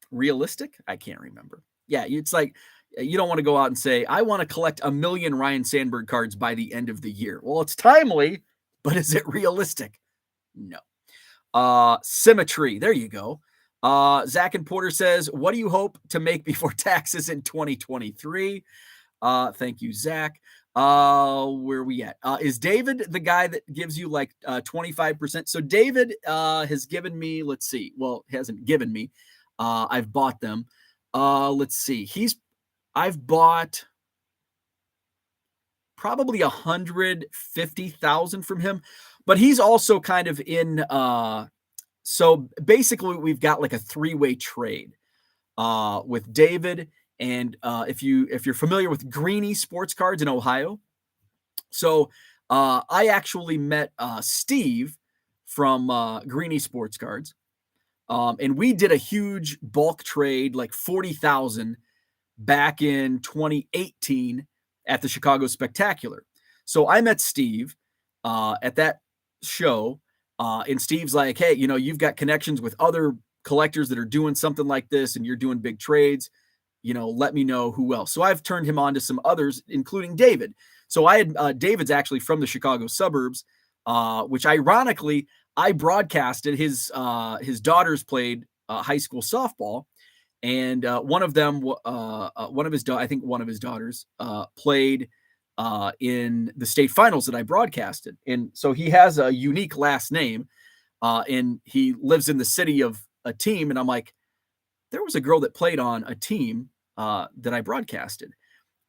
Realistic? I can't remember. Yeah, it's like, you don't want to go out and say, I want to collect 1 million Ryan Sandberg cards by the end of the year. Well, it's timely, but is it realistic? No. Symmetry. There you go. Zach and Porter says, what do you hope to make before taxes in 2023? Thank you, Zach. Where are we at? Is David the guy that gives you like 25%? So David has given me, let's see. Well, he hasn't given me. I've bought them. Let's see. I've bought probably 150,000 from him, but he's also kind of in, so basically we've got like a 3-way trade, with David. And, if you're familiar with Greeny Sports Cards in Ohio. So, I actually met, Steve from, Greeny Sports Cards. And we did a huge bulk trade, like 40,000 back in 2018 at the Chicago Spectacular. So I met Steve at that show, and Steve's like, hey, you've got connections with other collectors that are doing something like this, and you're doing big trades. Let me know who else. So I've turned him on to some others, including David. So I had David's actually from the Chicago suburbs, which ironically I broadcasted. His daughters played high school softball. And one of his daughters played in the state finals that I broadcasted. And so he has a unique last name, and he lives in the city of a team. And I'm like, there was a girl that played on a team that I broadcasted.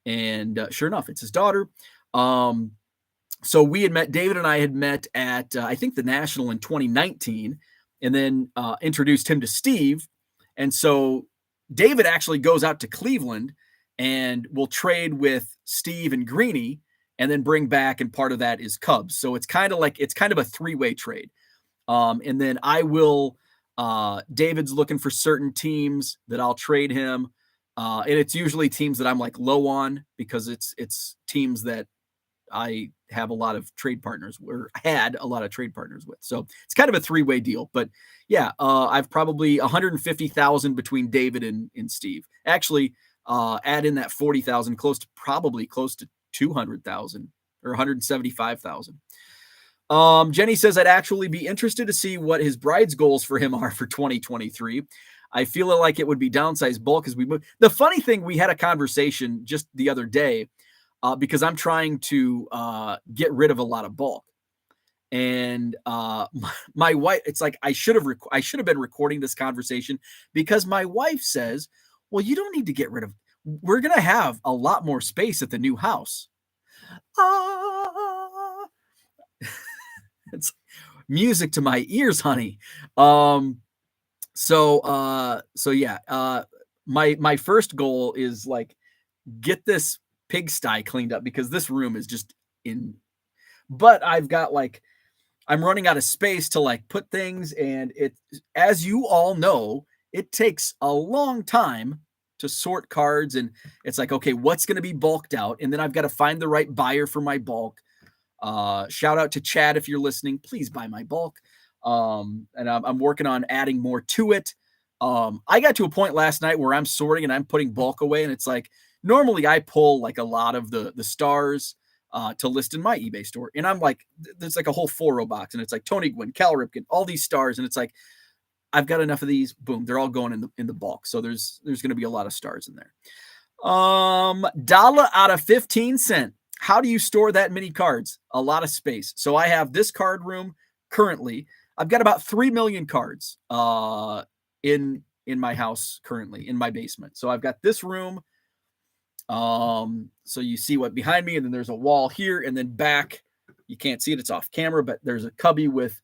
And sure enough, it's his daughter. So David and I had met at, I think, the National in 2019, and then introduced him to Steve. And so David actually goes out to Cleveland and will trade with Steve and Greeny, and then bring back, and part of that is Cubs. So it's kind of a 3-way trade. And then I will, David's looking for certain teams that I'll trade him. And it's usually teams that I'm like low on, because it's teams that I have a lot of trade partners, or had a lot of trade partners with. So it's kind of a 3-way deal. But yeah, I've probably 150,000 between David and Steve. Actually, add in that 40,000, close to 200,000 or 175,000. Jenny says, I'd actually be interested to see what his bride's goals for him are for 2023. I feel like it would be downsized bulk as we move. The funny thing, we had a conversation just the other day, because I'm trying to get rid of a lot of bulk. And my wife, it's like, I should have been recording this conversation, because my wife says, well, you don't need to get rid of, we're going to have a lot more space at the new house. It's music to my ears, honey. So yeah, my first goal is like, get this pigsty cleaned up, because this room is just but I've got like, I'm running out of space to like put things. And it, as you all know, it takes a long time to sort cards. And it's like, okay, what's going to be bulked out? And then I've got to find the right buyer for my bulk. Shout out to Chad if you're listening. Please buy my bulk. And I'm working on adding more to it. I got to a point last night where I'm sorting and I'm putting bulk away, and it's like normally I pull like a lot of the stars to list in my eBay store, and I'm like, there's like a whole 4-row box, and it's like Tony Gwynn, Cal Ripken, all these stars, and it's like I've got enough of these. Boom, they're all going in the bulk. So there's going to be a lot of stars in there. Dollar out of 15 cent. How do you store that many cards? A lot of space. So I have this card room currently. I've got about 3 million cards in my house currently, in my basement. So I've got this room. So you see what behind me, and then there's a wall here, and then back, you can't see it, it's off camera, but there's a cubby with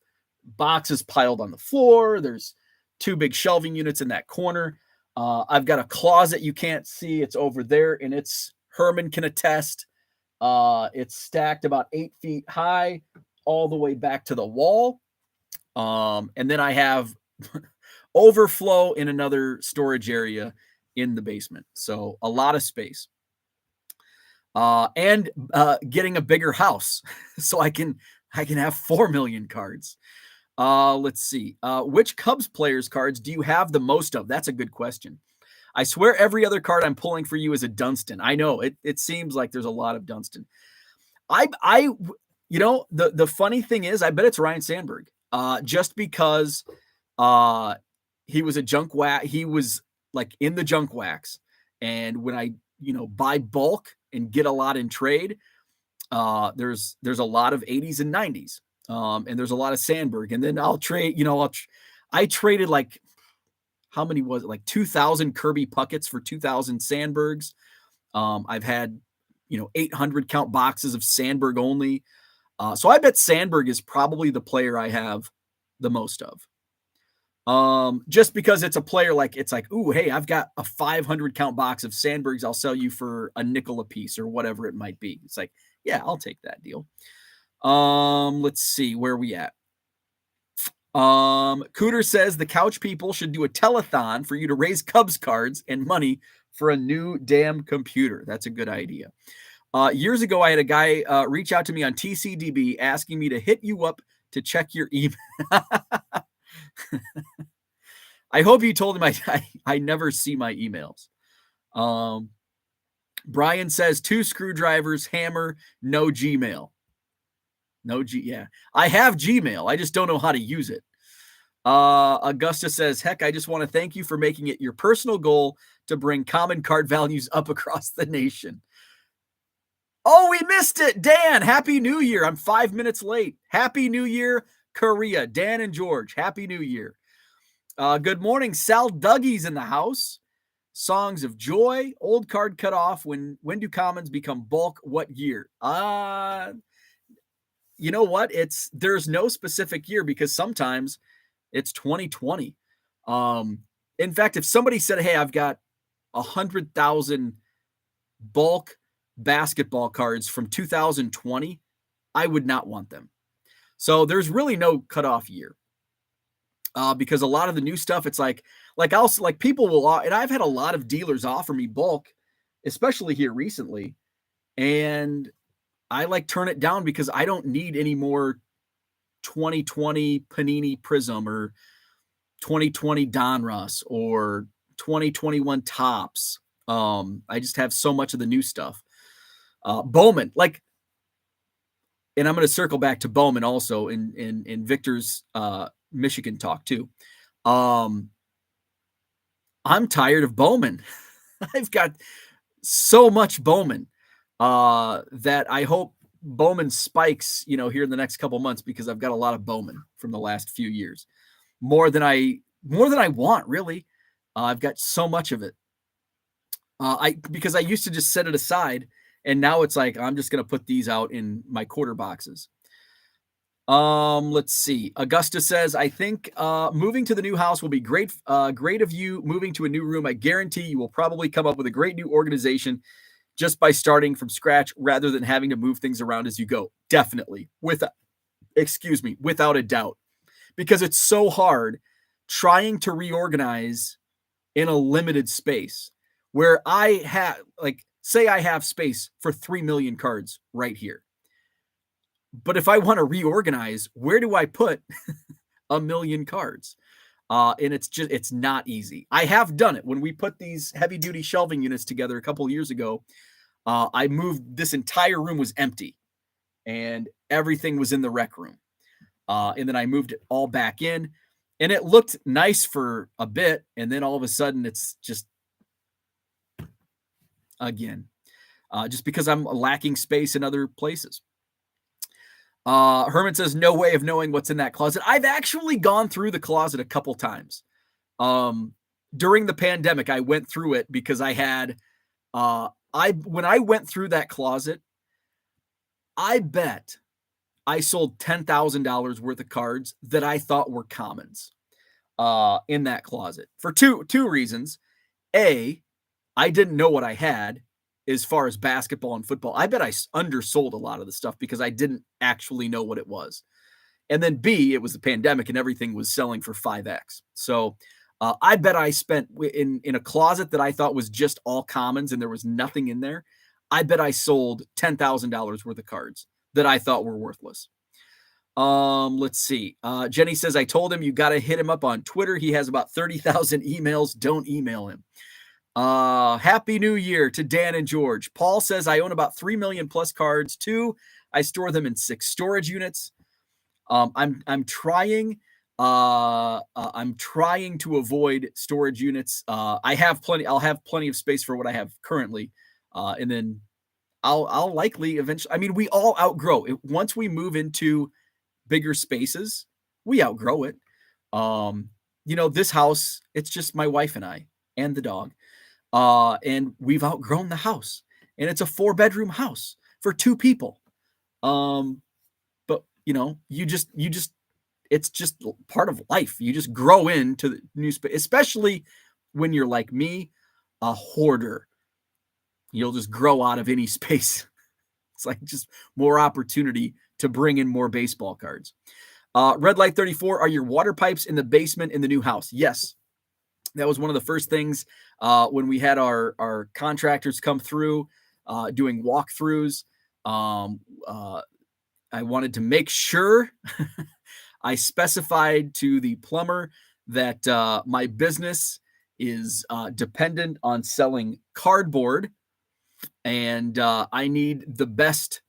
boxes piled on the floor. There's 2 big shelving units in that corner. I've got a closet you can't see. It's over there, and it's, Herman can attest, it's stacked about 8 feet high all the way back to the wall. And then I have overflow in another storage area in the basement. So a lot of space. And getting a bigger house so I can have 4 million cards. Let's see. Which Cubs players cards do you have the most of? That's a good question. I swear every other card I'm pulling for you is a Dunston. I know it seems like there's a lot of Dunston. You know, the funny thing is, I bet it's Ryan Sandberg. Just because he was a junk wax, he was like in the junk wax. And when I, buy bulk and get a lot in trade, there's a lot of 80s and 90s. And there's a lot of Sandberg. And then I'll trade, I traded like, how many was it? Like 2,000 Kirby Pucketts for 2,000 Sandbergs. I've had, 800 count boxes of Sandberg only. So I bet Sandberg is probably the player I have the most of. Just because it's a player it's like, ooh, hey, I've got a 500 count box of Sandbergs. I'll sell you for a nickel a piece or whatever it might be. It's like, yeah, I'll take that deal. Let's see, where are we at? Cooter says the couch people should do a telethon for you to raise Cubs cards and money for a new damn computer. That's a good idea. Years ago, I had a guy reach out to me on TCDB asking me to hit you up to check your email. I hope you told him I never see my emails. Brian says 2 screwdrivers, hammer, no Gmail. Yeah. I have Gmail. I just don't know how to use it. Augusta says, heck, I just want to thank you for making it your personal goal to bring common card values up across the nation. Oh, we missed it. Dan, Happy New Year. I'm 5 minutes late. Happy New Year, Korea. Dan and George, Happy New Year. Good morning. Sal Dougie's in the house. Songs of Joy. Old card cut off. When do commons become bulk? What year? You know what? There's no specific year because sometimes it's 2020. In fact, if somebody said, hey, I've got 100,000 bulk basketball cards from 2020, I would not want them. So there's really no cutoff year. Because a lot of the new stuff, it's like people will, and I've had a lot of dealers offer me bulk, especially here recently. And I turn it down because I don't need any more 2020 Panini Prism or 2020 Donruss or 2021 Topps. I just have so much of the new stuff. Bowman, and I'm going to circle back to Bowman also in Victor's Michigan talk too. I'm tired of Bowman. I've got so much Bowman that I hope Bowman spikes, here in the next couple months, because I've got a lot of Bowman from the last few years, more than I want, really. I've got so much of it. Because I used to just set it aside, and now it's like I'm just going to put these out in my quarter boxes. Let's see. Augusta says, I think moving to the new house will be great. Great of you moving to a new room. I guarantee you will probably come up with a great new organization just by starting from scratch rather than having to move things around as you go. Definitely. Excuse me, without a doubt, because it's so hard trying to reorganize in a limited space where I have, like, say I have space for 3 million cards right here. But if I want to reorganize, where do I put a million cards? And it's not easy. I have done it when we put these heavy duty shelving units together a couple years ago. I moved, this entire room was empty and everything was in the rec room. And then I moved it all back in and it looked nice for a bit. And then all of a sudden it's just, again, just because I'm lacking space in other places. Herman says, no way of knowing what's in that closet. I've actually gone through the closet a couple times. During the pandemic, I went through it because I had, when I went through that closet, I bet I sold $10,000 worth of cards that I thought were commons, in that closet for two reasons. A, I didn't know what I had as far as basketball and football. I bet I undersold a lot of the stuff because I didn't actually know what it was. And then B, it was the pandemic and everything was selling for 5X. So I bet I spent in a closet that I thought was just all commons and there was nothing in there. I bet I sold $10,000 worth of cards that I thought were worthless. Let's see. Jenny says, I told him you got to hit him up on Twitter. He has about 30,000 emails. Don't email him. Happy New Year to Dan and George. Paul says, I own about 3 million plus cards too. I store them in 6 storage units. I'm trying to avoid storage units. I'll have plenty of space for what I have currently. And then I'll likely eventually, I mean, we all outgrow it. Once we move into bigger spaces, we outgrow it. This house, it's just my wife and I and the dog. And we've outgrown the house and it's a 4-bedroom house for 2 people. But it's just part of life. You just grow into the new space, especially when you're like me, a hoarder. You'll just grow out of any space. It's like just more opportunity to bring in more baseball cards. Red Light 34, are your water pipes in the basement in the new house? Yes. That was one of the first things when we had our contractors come through doing walkthroughs. I wanted to make sure I specified to the plumber that my business is dependent on selling cardboard, and I need the best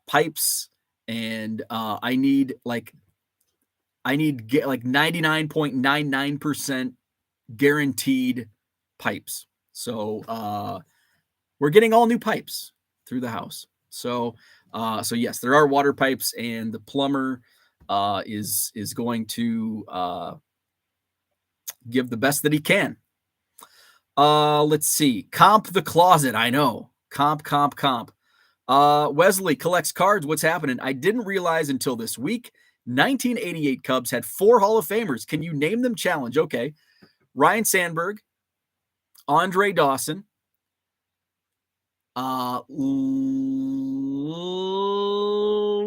pipes, and I need like 99.99% guaranteed pipes. So we're getting all new pipes through the house. So yes, there are water pipes, and the plumber is going to give the best that he can. Let's see. Comp the closet. I know. Comp. Wesley collects cards. What's happening? I didn't realize until this week. 1988 Cubs had 4 Hall of Famers. Can you name them? Challenge. Okay. Ryan Sandberg, Andre Dawson,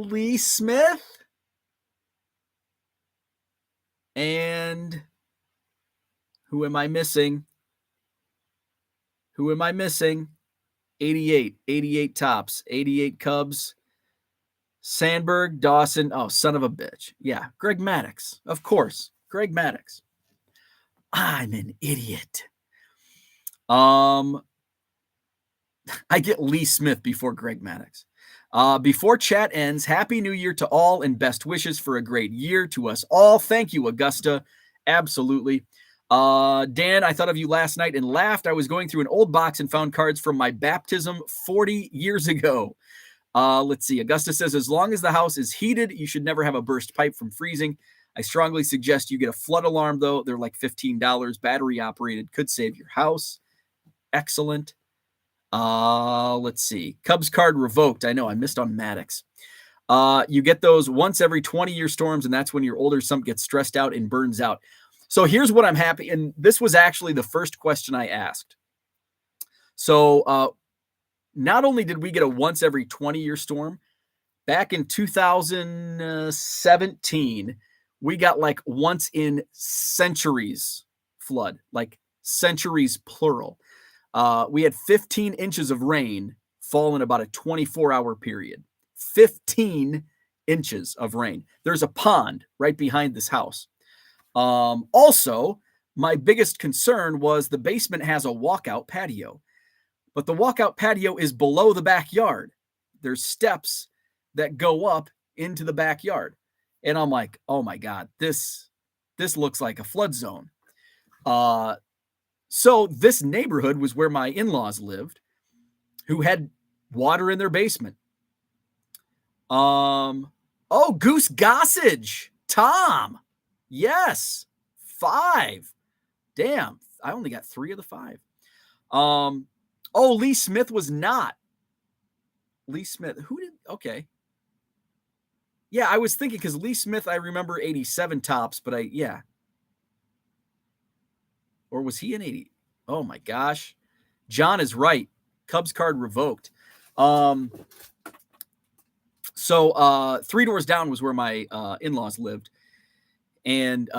Lee Smith, and who am I missing? 88 tops, 88 Cubs. Sandberg, Dawson. Oh, son of a bitch. Yeah, Greg Maddux. Of course, Greg Maddux. I'm an idiot. I get Lee Smith before Greg Maddux. Before chat ends, Happy New Year to all and best wishes for a great year to us all. Thank you, Augusta. Absolutely. Dan, I thought of you last night and laughed. I was going through an old box and found cards from my baptism 40 years ago. Let's see. Augusta says, as long as the house is heated, you should never have a burst pipe from freezing. I strongly suggest you get a flood alarm, though. They're like $15, battery operated, could save your house. Excellent. Let's see. Cubs card revoked. I know I missed on Maddox. You get those once every 20-year storms, and that's when your older sump gets stressed out and burns out. So here's what I'm happy. And this was actually the first question I asked. So not only did we get a once every 20-year storm, back in 2017, we got like once in centuries flood, like centuries plural. We had 15 inches of rain fall in about a 24-hour period. 15 inches of rain. There's a pond right behind this house. Also, my biggest concern was the basement has a walkout patio, but the walkout patio is below the backyard. There's steps that go up into the backyard. And I'm like, oh my God, this looks like a flood zone. So this neighborhood was where my in-laws lived, who had water in their basement. Goose Gossage, Tom. Yes, 5. Damn, I only got 3 of the 5. Lee Smith was not. Lee Smith, who did? Okay. Yeah, I was thinking because Lee Smith, I remember 87 tops, but yeah. Or was he an 80? Oh my gosh. John is right. Cubs card revoked. So 3 doors down was where my in-laws lived. And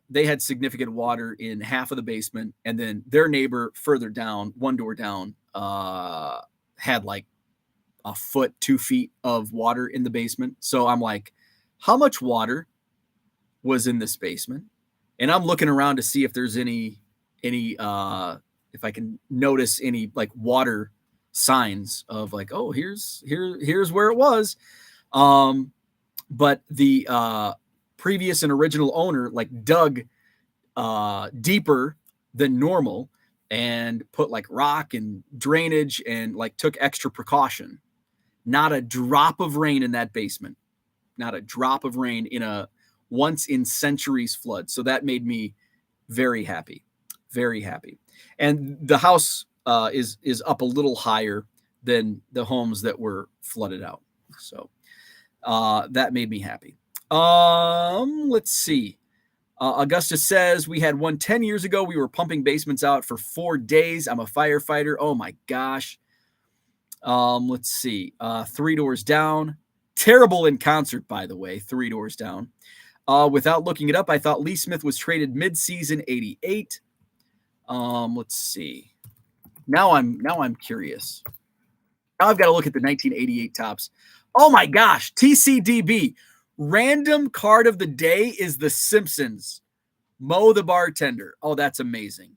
they had significant water in half of the basement. And then their neighbor further down, 1 door down, had like a foot, 2 feet of water in the basement. So I'm like, how much water was in this basement? And I'm looking around to see if there's any if I can notice any like water signs of like, oh, here's where it was. But the previous and original owner like dug deeper than normal and put like rock and drainage and like took extra precaution. Not a drop of rain in that basement. Not a drop of rain in a once in centuries flood. So that made me very happy. Very happy. And the house is up a little higher than the homes that were flooded out. So that made me happy. Let's see. Augusta says we had one 10 years ago. We were pumping basements out for 4 days. I'm a firefighter. Oh my gosh. Let's see. 3 doors down. Terrible in concert, by the way. 3 doors down. Without looking it up, I thought Lee Smith was traded mid-season 88. Let's see. Now I'm curious. Now I've got to look at the 1988 tops. Oh my gosh, TCDB. Random card of the day is The Simpsons. Mo the bartender. Oh, that's amazing.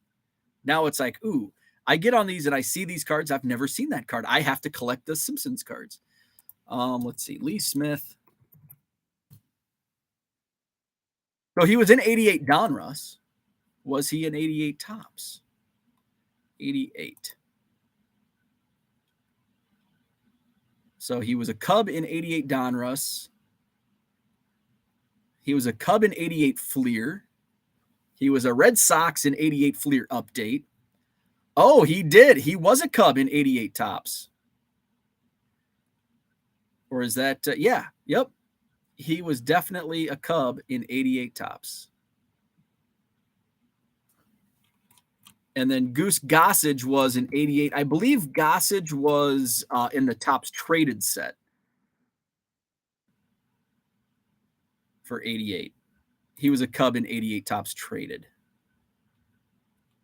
Now it's like, ooh, I get on these and I see these cards. I've never seen that card. I have to collect the Simpsons cards. Let's see. Lee Smith. So he was in 88 Donruss. Was he in 88 tops? 88. So he was a Cub in 88 Donruss. He was a Cub in 88 Fleer. He was a Red Sox in 88 Fleer update. Oh, he did. He was a Cub in 88 tops. Or is that, yeah, yep. He was definitely a Cub in 88 tops. And then Goose Gossage was in 88. I believe Gossage was in the tops traded set for 88. He was a Cub in 88 tops traded.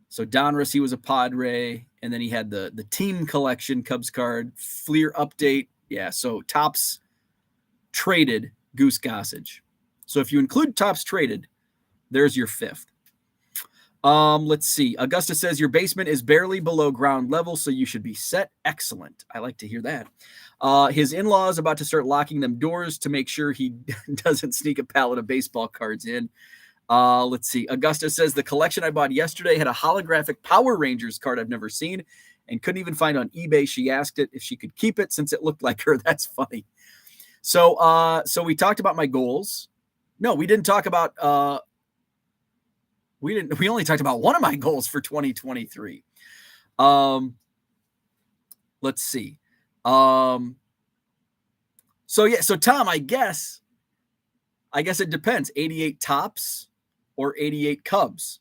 So Donruss, he was a Padre. And then he had the team collection Cubs card, Fleer update. Yeah, so tops traded Goose Gossage. So if you include tops traded, there's your 5th. Let's see. Augusta says your basement is barely below ground level, so you should be set. Excellent. I like to hear that. His in-laws about to start locking them doors to make sure he doesn't sneak a pallet of baseball cards in. Let's see. Augusta says the collection I bought yesterday had a holographic Power Rangers card I've never seen and couldn't even find on eBay. She asked it if she could keep it since it looked like her. That's funny. So we talked about my goals. No, we didn't talk about, we only talked about one of my goals for 2023. Let's see. So Tom, I guess it depends. 88 tops or 88 Cubs.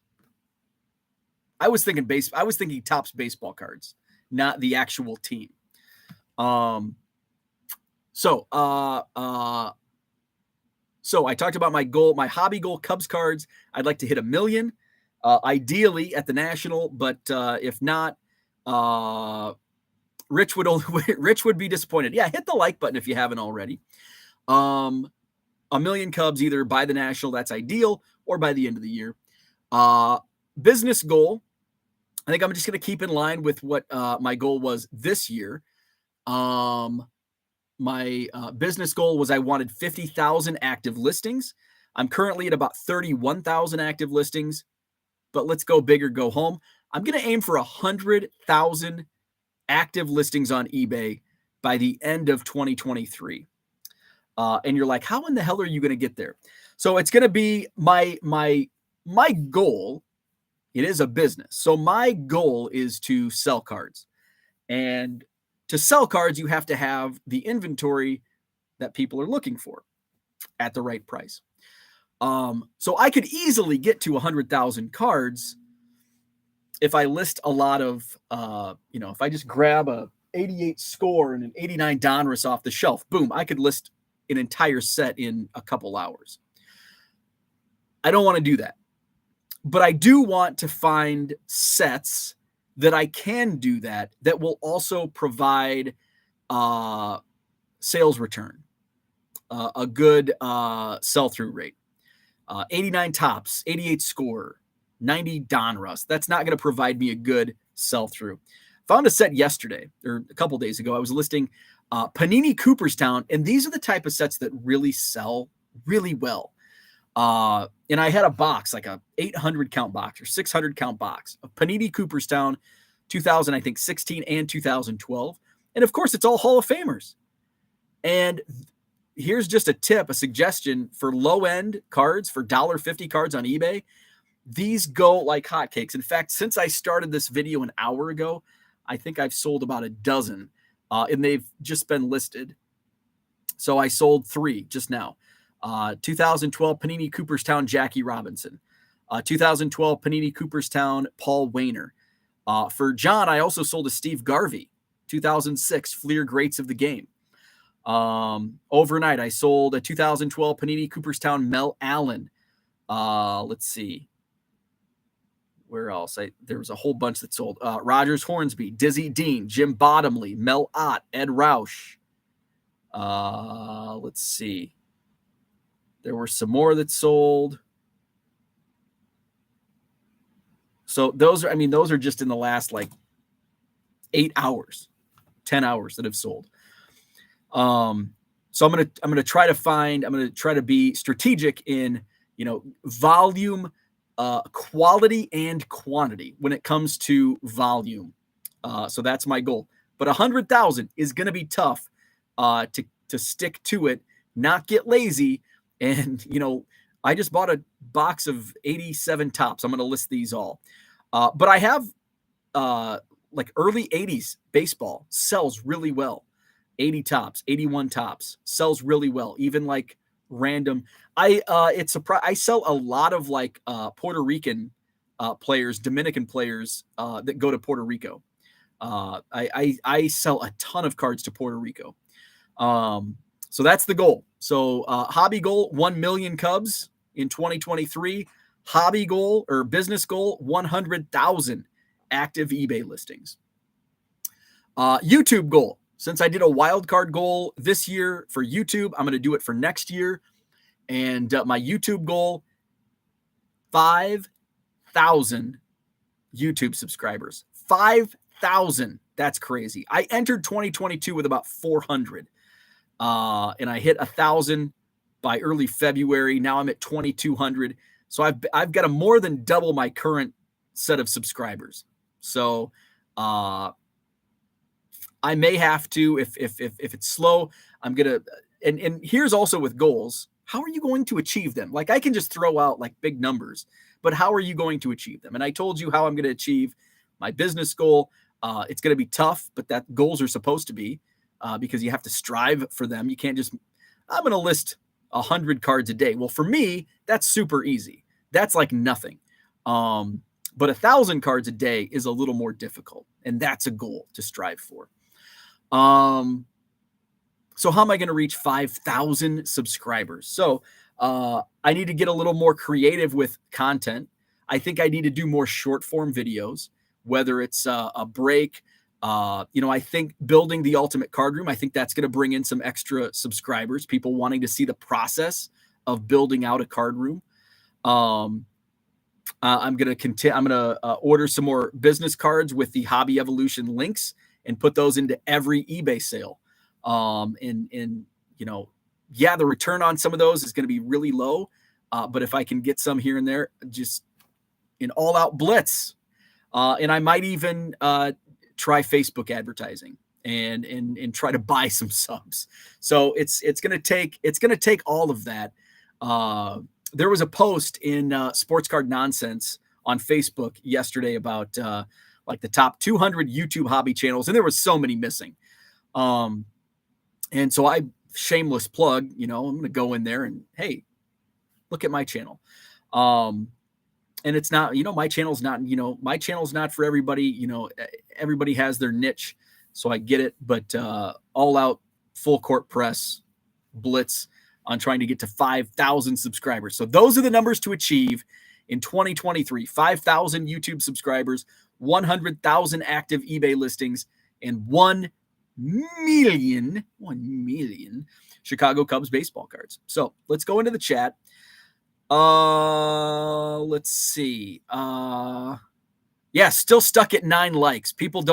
I was thinking tops baseball cards, not the actual team. So I talked about my goal, my hobby goal, Cubs cards. I'd like to hit 1 million, ideally at the National, but if not, Rich would be disappointed. Yeah, hit the like button if you haven't already. 1 million Cubs either by the National, that's ideal, or by the end of the year. Business goal, I think I'm just going to keep in line with what my goal was this year. My business goal was I wanted 50,000 active listings. I'm currently at about 31,000 active listings, but let's go big or go home. I'm going to aim for 100,000 active listings on eBay by the end of 2023. And you're like, how in the hell are you going to get there? So it's going to be my goal. It is a business. So my goal is to sell cards. And to sell cards, you have to have the inventory that people are looking for at the right price. So I could easily get to 100,000 cards if I list a lot of, if I just grab a 88 score and an 89 Donruss off the shelf, boom, I could list an entire set in a couple hours. I don't want to do that. But I do want to find sets that I can do that will also provide sales return, a good sell-through rate. 89 tops, 88 score, 90 Donruss. That's not going to provide me a good sell-through. Found a set yesterday, or a couple days ago. I was listing Panini Cooperstown, and these are the type of sets that really sell really well. And I had a box, like a 800 count box or 600 count box of Panini Cooperstown, 2016 and 2012. And of course, it's all Hall of Famers. And here's just a tip, a suggestion for low-end cards, for $1.50 cards on eBay. These go like hotcakes. In fact, since I started this video an hour ago, I think I've sold about a dozen, and they've just been listed. So I sold 3 just now. 2012 Panini Cooperstown Jackie Robinson. 2012 Panini Cooperstown Paul Wainer. For John, I also sold a Steve Garvey, 2006 Fleer Greats of the Game. Overnight, I sold a 2012 Panini Cooperstown Mel Allen. Let's see. Where else? There was a whole bunch that sold. Rogers Hornsby, Dizzy Dean, Jim Bottomley, Mel Ott, Ed Roush. Let's see. There were some more that sold. So those are just in the last like 8 hours, 10 hours that have sold. So I'm going to try to be strategic in, volume, quality and quantity when it comes to volume. So that's my goal, but 100,000 is going to be tough, to stick to it, not get lazy. And, I just bought a box of 87 tops. I'm going to list these all. But I have, like early 80s baseball sells really well. 80 tops, 81 tops sells really well. Even like random. I sell a lot of like Puerto Rican players, Dominican players that go to Puerto Rico. I sell a ton of cards to Puerto Rico. So that's the goal. So hobby goal, 1 million Cubs in 2023. Hobby goal or business goal, 100,000 active eBay listings. YouTube goal. Since I did a wild card goal this year for YouTube, I'm going to do it for next year. And my YouTube goal, 5,000 YouTube subscribers. 5,000. That's crazy. I entered 2022 with about 400. And I hit 1,000 by early February. Now I'm at 2,200. So I've got to more than double my current set of subscribers. So I may have to, if it's slow, I'm gonna. And here's also with goals. How are you going to achieve them? Like I can just throw out like big numbers, but how are you going to achieve them? And I told you how I'm going to achieve my business goal. It's going to be tough, but that goals are supposed to be. Because you have to strive for them. You can't just, I'm going to list 100 cards a day. Well, for me, that's super easy. That's like nothing. But 1,000 cards a day is a little more difficult. And that's a goal to strive for. So how am I going to reach 5,000 subscribers? So I need to get a little more creative with content. I think I need to do more short form videos, whether it's a break. I think building the ultimate card room, I think that's going to bring in some extra subscribers, people wanting to see the process of building out a card room. I'm going to continue. I'm going to order some more business cards with the Hobby Evolution links and put those into every eBay sale. The return on some of those is going to be really low. But if I can get some here and there, just an all out blitz. And I might even try Facebook advertising and try to buy some subs. So it's going to take all of that. There was a post in Sports Card Nonsense on Facebook yesterday about like the top 200 YouTube hobby channels, and there was so many missing. And so shameless plug, I'm going to go in there and, hey, look at my channel. And it's not, my channel's not for everybody. Everybody has their niche, so I get it. But all out full court press blitz on trying to get to 5,000 subscribers. So those are the numbers to achieve in 2023: 5,000 YouTube subscribers, 100,000 active eBay listings, and 1 million Chicago Cubs baseball cards. So let's go into the chat. Let's see. Still stuck at 9 likes. People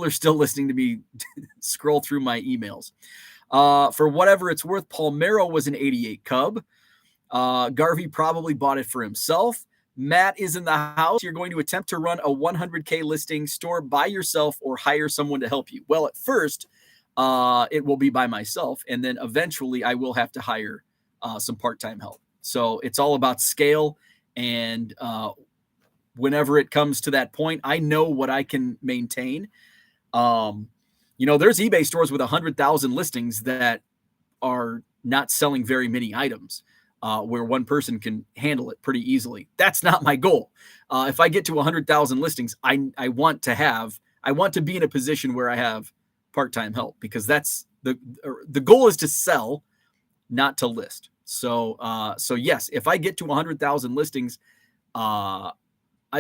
are still listening to me scroll through my emails. For whatever it's worth, Palmero was an 88 Cub. Garvey probably bought it for himself. Matt is in the house. You're going to attempt to run a 100K listing store by yourself or hire someone to help you. Well, at first, it will be by myself, and then eventually I will have to hire some part-time help. So it's all about scale, and whenever it comes to that point, I know what I can maintain. There's eBay stores with 100,000 listings that are not selling very many items, where one person can handle it pretty easily. That's not my goal. If I get to 100,000 listings, I want to be in a position where I have part-time help, because that's the goal is to sell, not to list. So yes, if I get to 100,000 listings, I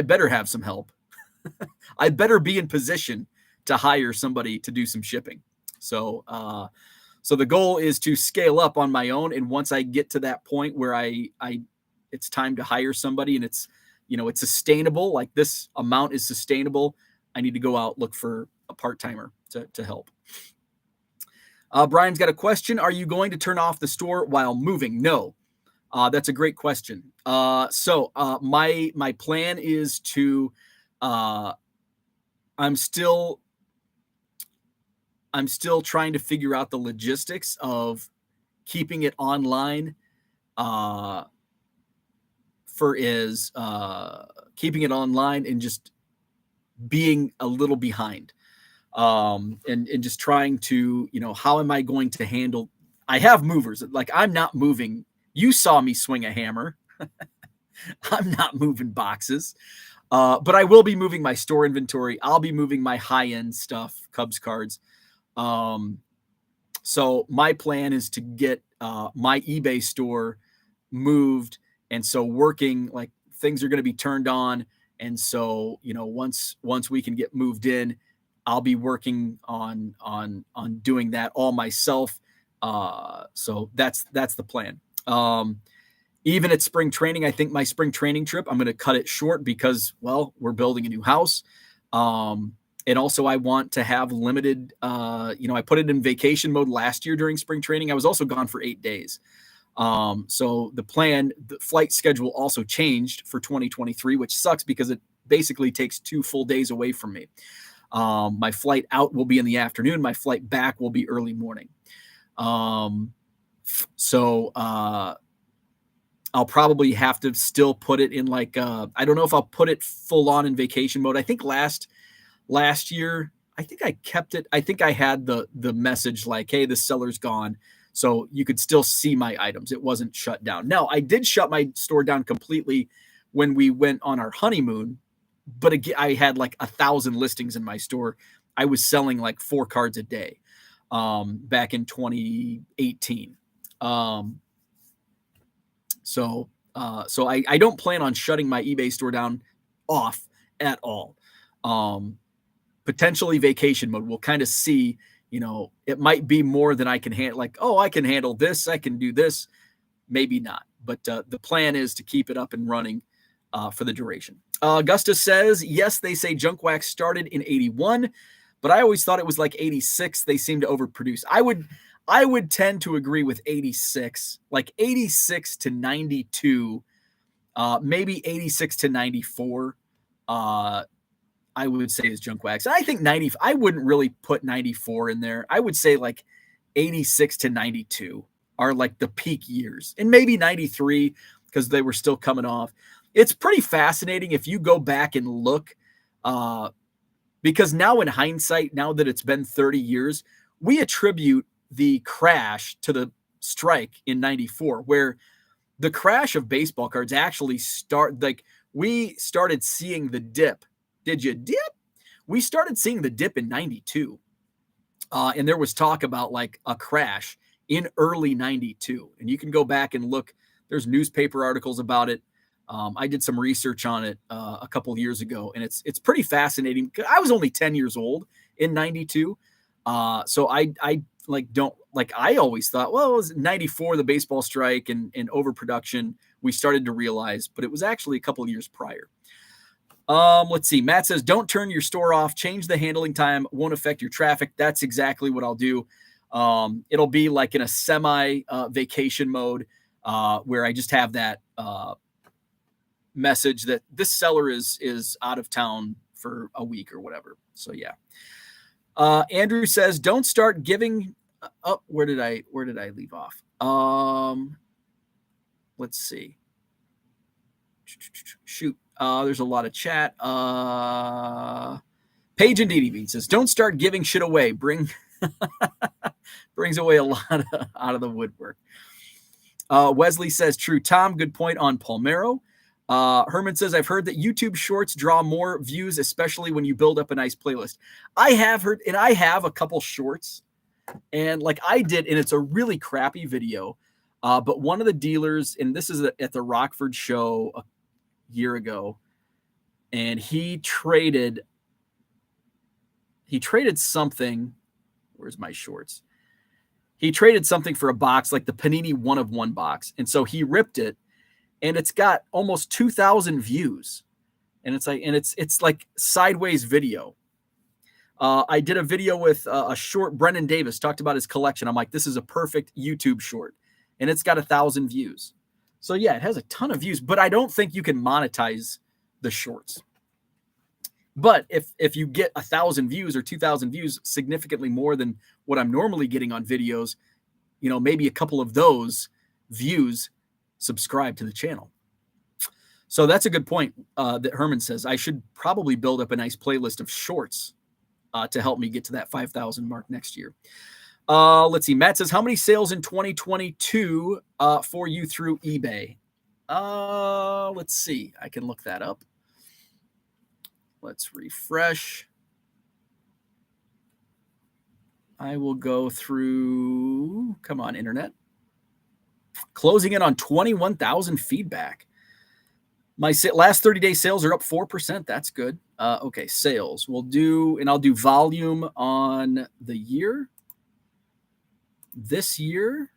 better have some help. I better be in position to hire somebody to do some shipping. So the goal is to scale up on my own. And once I get to that point where it's time to hire somebody and it's sustainable, like this amount is sustainable, I need to go out, look for a part-timer to help. Brian's got a question. Are you going to turn off the store while moving? No. That's a great question. So my plan is to, I'm still trying to figure out the logistics of keeping it online, keeping it online and just being a little behind. And just trying to, how am I going to handle, I have movers. Like, I'm not moving. You saw me swing a hammer. I'm not moving boxes. But I will be moving my store inventory. I'll be moving my high-end stuff, Cubs cards. So my plan is to get my eBay store moved. And so working, like, things are going to be turned on. And so, once we can get moved in, I'll be working on doing that all myself. So that's the plan. Even at spring training, I think my spring training trip, I'm going to cut it short because, well, we're building a new house. And also I want to have limited, I put it in vacation mode last year during spring training. I was also gone for 8 days. So the flight schedule also changed for 2023, which sucks because it basically takes 2 full days away from me. My flight out will be in the afternoon. My flight back will be early morning. So I'll probably have to still put it in I don't know if I'll put it full on in vacation mode. I think last year, I think I kept it. I think I had the message like, hey, the seller's gone. So you could still see my items. It wasn't shut down. Now, I did shut my store down completely when we went on our honeymoon. But again, I had 1,000 listings in my store. I was selling 4 cards a day. back in 2018. So I don't plan on shutting my eBay store down off at all. Potentially vacation mode. We'll kind of see, it might be more than I can handle. Like, oh, I can handle this. I can do this. Maybe not. But the plan is to keep it up and running for the duration. Augustus says, yes, they say Junk Wax started in 81, but I always thought it was like 86. They seem to overproduce. I would tend to agree with 86, like 86 to 92, maybe 86 to 94. I would say is Junk Wax. And I think 90, I wouldn't really put 94 in there. I would say like 86 to 92 are like the peak years, and maybe 93 because they were still coming off. It's pretty fascinating if you go back and look, because now in hindsight, now that it's been 30 years, we attribute the crash to the strike in 94, where the crash of baseball cards actually we started seeing the dip. Did you dip? We started seeing the dip in 92. And there was talk about like a crash in early 92. And you can go back and look. There's newspaper articles about it. I did some research on it a couple of years ago, and it's pretty fascinating. I was only 10 years old in 92. So I always thought, well, it was 94, the baseball strike and overproduction. We started to realize, but it was actually a couple of years prior. Let's see. Matt says, don't turn your store off. Change the handling time. Won't affect your traffic. That's exactly what I'll do. It'll be like in a semi vacation mode, where I just have that message that this seller is out of town for a week or whatever. So yeah. Andrew says, don't start giving up. Where did I leave off? Let's see. Shoot. There's a lot of chat. Paige and DDB says, don't start giving shit away. Brings away a lot out of the woodwork. Wesley says, true. Tom, good point on Palmero. Herman says, I've heard that YouTube shorts draw more views, especially when you build up a nice playlist. I have heard, and I have a couple shorts, and like I did, and it's a really crappy video. But one of the dealers, and this is at the Rockford show a year ago, and he traded something. Where's my shorts? He traded something for a box, like the Panini 1-of-1 box. And so he ripped it, and it's got almost 2,000 views. And it's like sideways video. I did a video with a short. Brendan Davis talked about his collection. I'm like, this is a perfect YouTube short, and it's got 1,000 views. So yeah, it has a ton of views, but I don't think you can monetize the shorts. But if you get 1,000 views or 2,000 views, significantly more than what I'm normally getting on videos, maybe a couple of those views subscribe to the channel. So that's a good point that Herman says. I should probably build up a nice playlist of shorts to help me get to that 5,000 mark next year. Let's see. Matt says, how many sales in 2022 for you through eBay? Let's see. I can look that up. Let's refresh. I will go through. Come on, internet. Closing in on 21,000 feedback. My last 30-day sales are up 4%. That's good. Okay, sales. I'll do volume on the year. This year,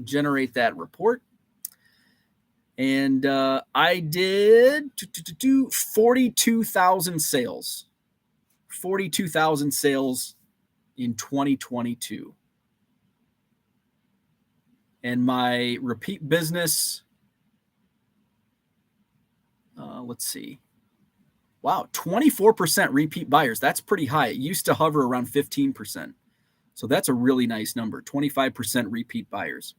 generate that report. And I did 42,000 sales. 42,000 sales in 2022. And my repeat business, let's see. Wow, 24% repeat buyers. That's pretty high. It used to hover around 15%. So that's a really nice number, 25% repeat buyers.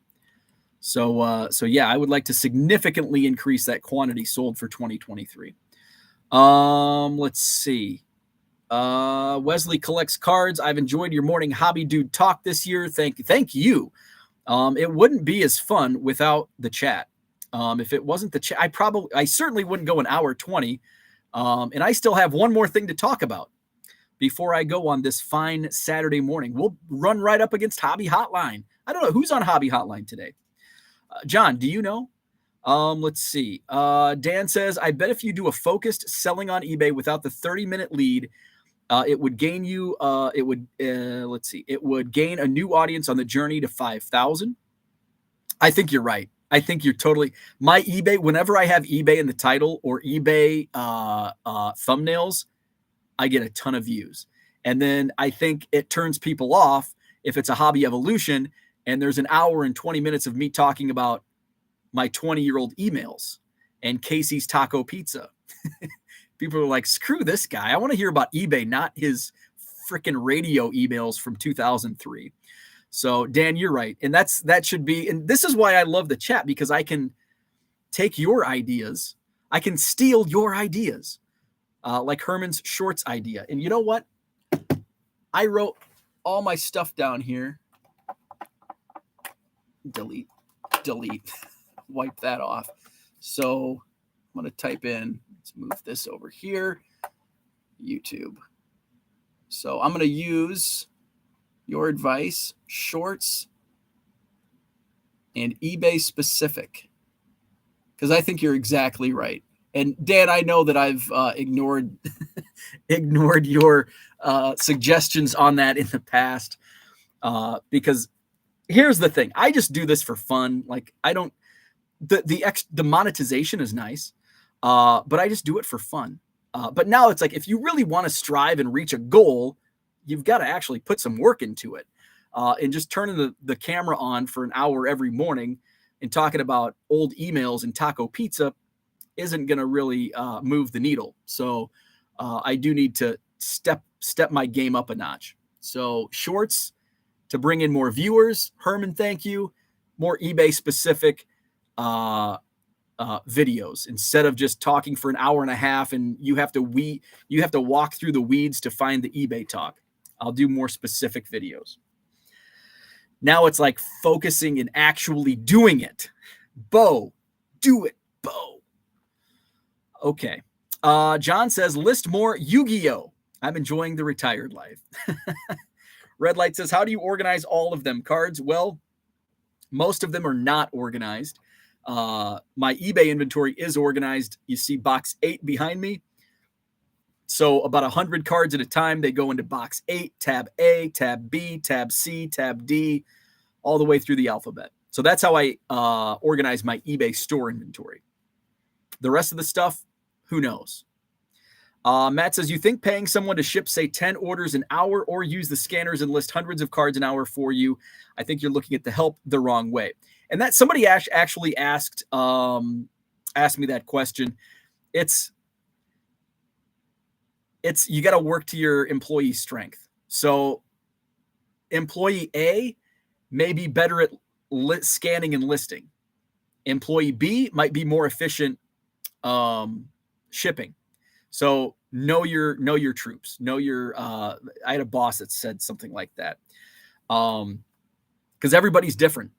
So yeah, I would like to significantly increase that quantity sold for 2023. Let's see. Wesley collects cards. I've enjoyed your morning hobby dude talk this year. Thank you. It wouldn't be as fun without the chat. If it wasn't the chat, I certainly wouldn't go an hour 20. And I still have one more thing to talk about. before I go on this fine Saturday morning. We'll run right up against Hobby Hotline. I don't know who's on Hobby Hotline today. John, do you know? Let's see. Dan says, I bet if you do a focused selling on eBay without the 30-minute lead, it would gain you, it would gain a new audience on the journey to 5,000. I think you're right. I think you're totally, my eBay, whenever I have eBay in the title or eBay thumbnails, I get a ton of views. And then I think it turns people off if it's a hobby evolution and there's an hour and 20 minutes of me talking about my 20-year-old emails and Casey's Taco Pizza. People are like, screw this guy. I want to hear about eBay, not his freaking radio emails from 2003. So Dan, you're right. And that should be, and this is why I love the chat, because I can take your ideas. I can steal your ideas, like Herman's shorts idea. And you know what? I wrote all my stuff down here. Delete, wipe that off. So I'm going to type in, let's move this over here, YouTube. So I'm going to use your advice, shorts, and eBay specific, because I think you're exactly right. And Dan, I know that I've ignored your suggestions on that in the past, because here's the thing. I just do this for fun. Like, I don't, the monetization is nice, but I just do it for fun. But now it's like, if you really want to strive and reach a goal, you've got to actually put some work into it. And just turning the camera on for an hour every morning and talking about old emails and taco pizza isn't going to really move the needle. So I do need to step my game up a notch. So shorts to bring in more viewers. Herman, thank you. More eBay specific videos instead of just talking for an hour and a half and you have to walk through the weeds to find the eBay talk. I'll do more specific videos. Now it's like focusing and actually doing it. Bo, do it, Bo. Okay. John says, list more Yu-Gi-Oh! I'm enjoying the retired life. Red Light says, how do you organize all of them? Cards? Well, most of them are not organized. My eBay inventory is organized. You see box 8 behind me. So about 100 cards at a time, they go into box 8, tab A, tab B, tab C, tab D, all the way through the alphabet. So that's how I organize my eBay store inventory. The rest of the stuff, who knows? Matt says, you think paying someone to ship, say, 10 orders an hour or use the scanners and list hundreds of cards an hour for you? I think you're looking at the help the wrong way. And that somebody actually asked me that question. It's you got to work to your employee strength. So employee A may be better at scanning and listing. Employee B might be more efficient shipping. So know your troops. I had a boss that said something like that. Because everybody's different.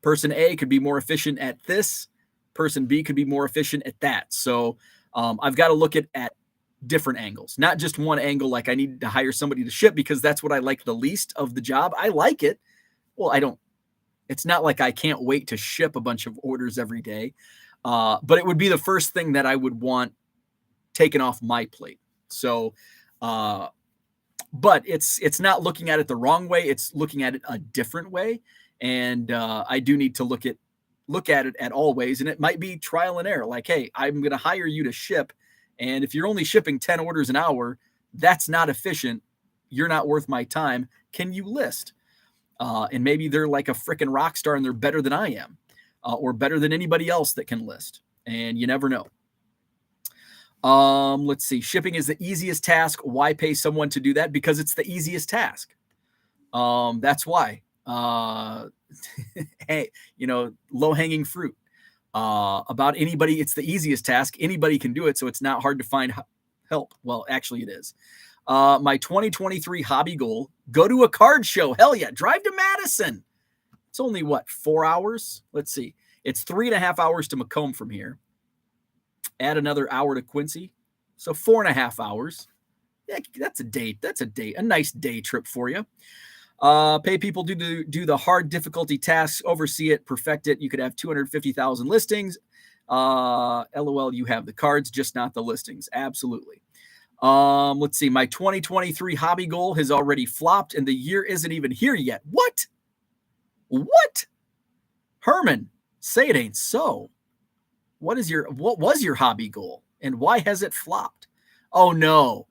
Person A could be more efficient at this. Person B could be more efficient at that. So I've got to look at different angles, not just one angle. Like I need to hire somebody to ship because that's what I like the least of the job. I like it. Well, I don't. It's not like I can't wait to ship a bunch of orders every day. But it would be the first thing that I would want taken off my plate. So, but it's not looking at it the wrong way. It's looking at it a different way. And I do need to look at it at all ways. And it might be trial and error. Like, hey, I'm going to hire you to ship. And if you're only shipping 10 orders an hour, that's not efficient. You're not worth my time. Can you list? And maybe they're like a freaking rock star and they're better than I am, or better than anybody else that can list. And you never know. Let's see. Shipping is the easiest task. Why pay someone to do that? Because it's the easiest task. That's why. Hey, low-hanging fruit. About anybody, it's the easiest task. Anybody can do it, so it's not hard to find help. Well, actually, it is. My 2023 hobby goal: go to a card show. Hell yeah! Drive to Madison. It's only 4 hours? Let's see. It's 3.5 hours to Macomb from here. Add another hour to Quincy, so 4.5 hours. Yeah, that's a date. That's a nice day trip for you. Pay people to do the hard difficulty tasks, oversee it, perfect it. You could have 250,000 listings. LOL, you have the cards, just not the listings. Absolutely. Let's see. My 2023 hobby goal has already flopped, and the year isn't even here yet. What? Herman, say it ain't so. What was your hobby goal, and why has it flopped? Oh no.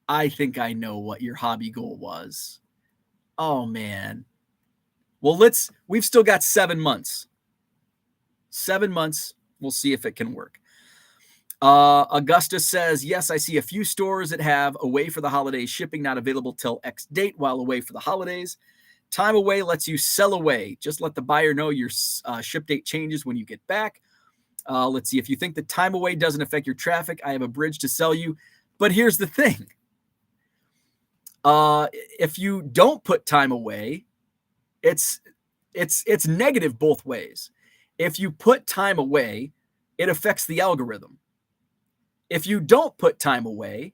I think I know what your hobby goal was. Oh man. Well, we've still got 7 months. 7 months. We'll see if it can work. Augustus says, yes, I see a few stores that have away for the holidays shipping not available till X date while away for the holidays. Time away lets you sell away. Just let the buyer know your ship date changes when you get back. Let's see. If you think the time away doesn't affect your traffic, I have a bridge to sell you. But here's the thing. If you don't put time away, it's negative both ways. If you put time away, it affects the algorithm. If you don't put time away,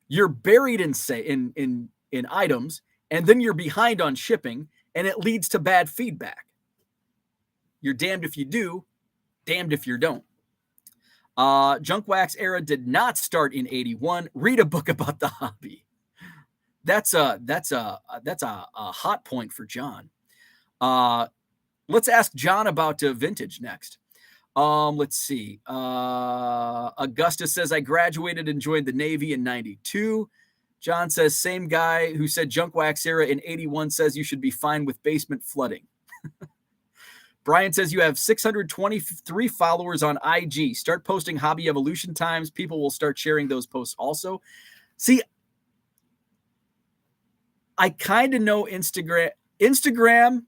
you're buried in items, and then you're behind on shipping, and it leads to bad feedback. You're damned if you do, damned if you don't. Junk wax era did not start in 81. Read a book about the hobby. That's a hot point for John. Let's ask John about vintage next. Let's see. Augustus says, I graduated and joined the Navy in 92. John says, same guy who said junk wax era in 81 says you should be fine with basement flooding. Brian says you have 623 followers on IG. Start posting hobby evolution times. People will start sharing those posts also. See, I kind of know Instagram. Instagram,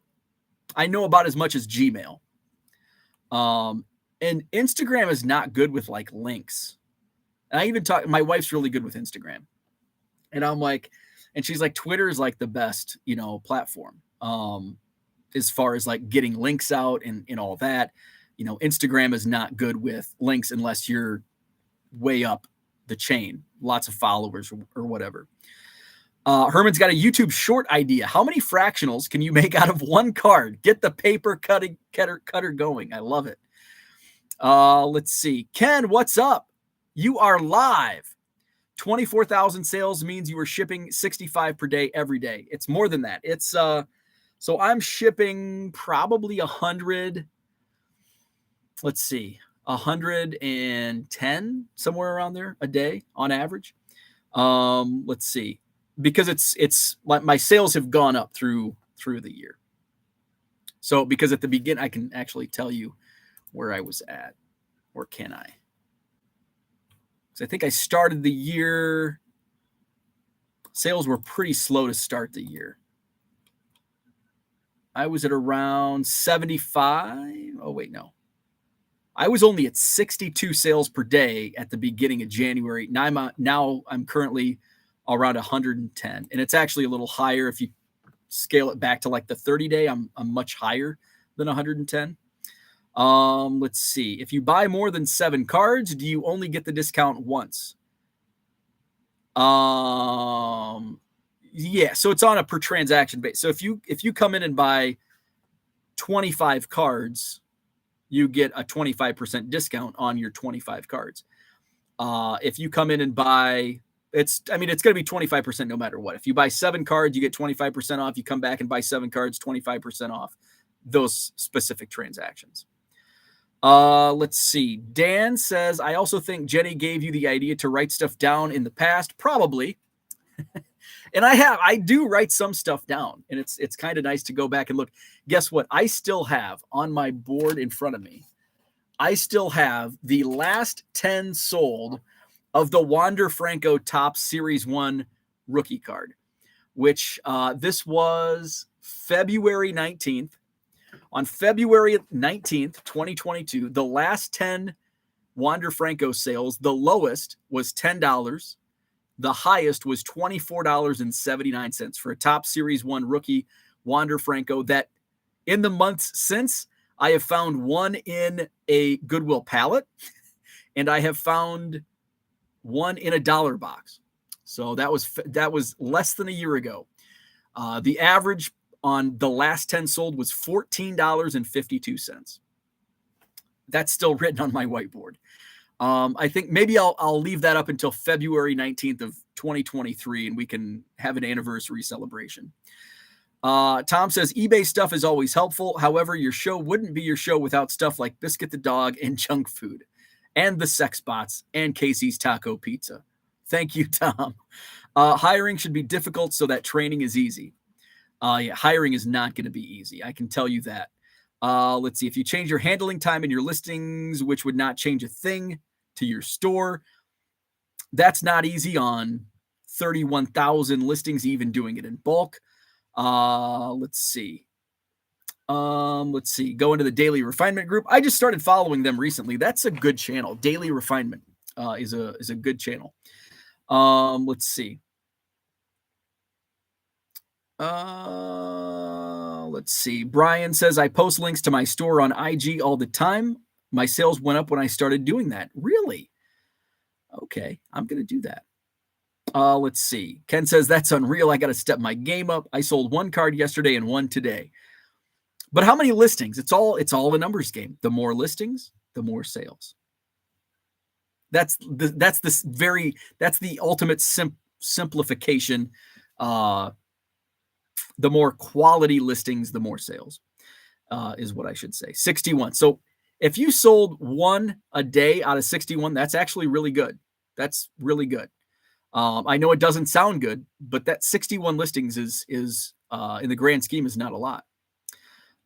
I know about as much as Gmail. And Instagram is not good with like links. And I even my wife's really good with Instagram. And I'm like, and she's like, Twitter is like the best, platform. As far as like getting links out and all that, Instagram is not good with links unless you're way up the chain, lots of followers or whatever. Herman's got a YouTube short idea. How many fractionals can you make out of one card? Get the paper cutter going. I love it. Let's see. Ken, what's up? You are live. 24,000 sales means you are shipping 65 per day every day. It's more than that. It's so I'm shipping probably 100. Let's see. 110 somewhere around there a day on average. Let's see. Because it's like my sales have gone up through the year. So because at the beginning I can actually tell you where I was at, or can I? Because I think I started the year. Sales were pretty slow to start the year. I was at around 75. Oh wait, no. I was only at 62 sales per day at the beginning of January. Now I'm currently around 110, and it's actually a little higher if you scale it back to like the 30-day. I'm much higher than 110. Let's see. If you buy more than 7 cards, do you only get the discount once? Yeah. So it's on a per transaction base. So if you come in and buy 25 cards, you get a 25% discount on your 25 cards. If you come in and buy, it's going to be 25% no matter what. If you buy 7 cards, you get 25% off. You come back and buy 7 cards, 25% off those specific transactions. Let's see. Dan says, I also think Jenny gave you the idea to write stuff down in the past. Probably. And I do write some stuff down, and it's kind of nice to go back and look. Guess what? I still have on my board in front of me, I still have the last 10 sold of the Wander Franco Top Series 1 rookie card, which this was February 19th. On February 19th, 2022, the last 10 Wander Franco sales, the lowest was $10. The highest was $24.79 for a Top Series 1 rookie Wander Franco that in the months since, I have found one in a Goodwill pallet, and I have found one in a dollar box. So that was less than a year ago. The average on the last 10 sold was $14.52. That's still written on my whiteboard. I think maybe I'll leave that up until February 19th of 2023, and we can have an anniversary celebration. Tom says, eBay stuff is always helpful. However, your show wouldn't be your show without stuff like Biscuit the Dog and junk food and the sex bots and Casey's Taco Pizza. Thank you, Tom. Hiring should be difficult so that training is easy. Yeah, hiring is not going to be easy. I can tell you that. Let's see. If you change your handling time in your listings, which would not change a thing to your store, that's not easy on 31,000 listings, even doing it in bulk. Let's see. Go into the Daily Refinement group. I just started following them recently. That's a good channel. Daily Refinement is a good channel. Let's see. Let's see. Brian says, I post links to my store on IG all the time. My sales went up when I started doing that. Really? Okay, I'm going to do that. Let's see. Ken says, that's unreal. I got to step my game up. I sold one card yesterday and one today. But how many listings? It's all a numbers game. The more listings, the more sales. That's the ultimate simplification. The more quality listings, the more sales, is what I should say. 61. So if you sold one a day out of 61, that's actually really good. That's really good. I know it doesn't sound good, but that 61 listings is in the grand scheme is not a lot.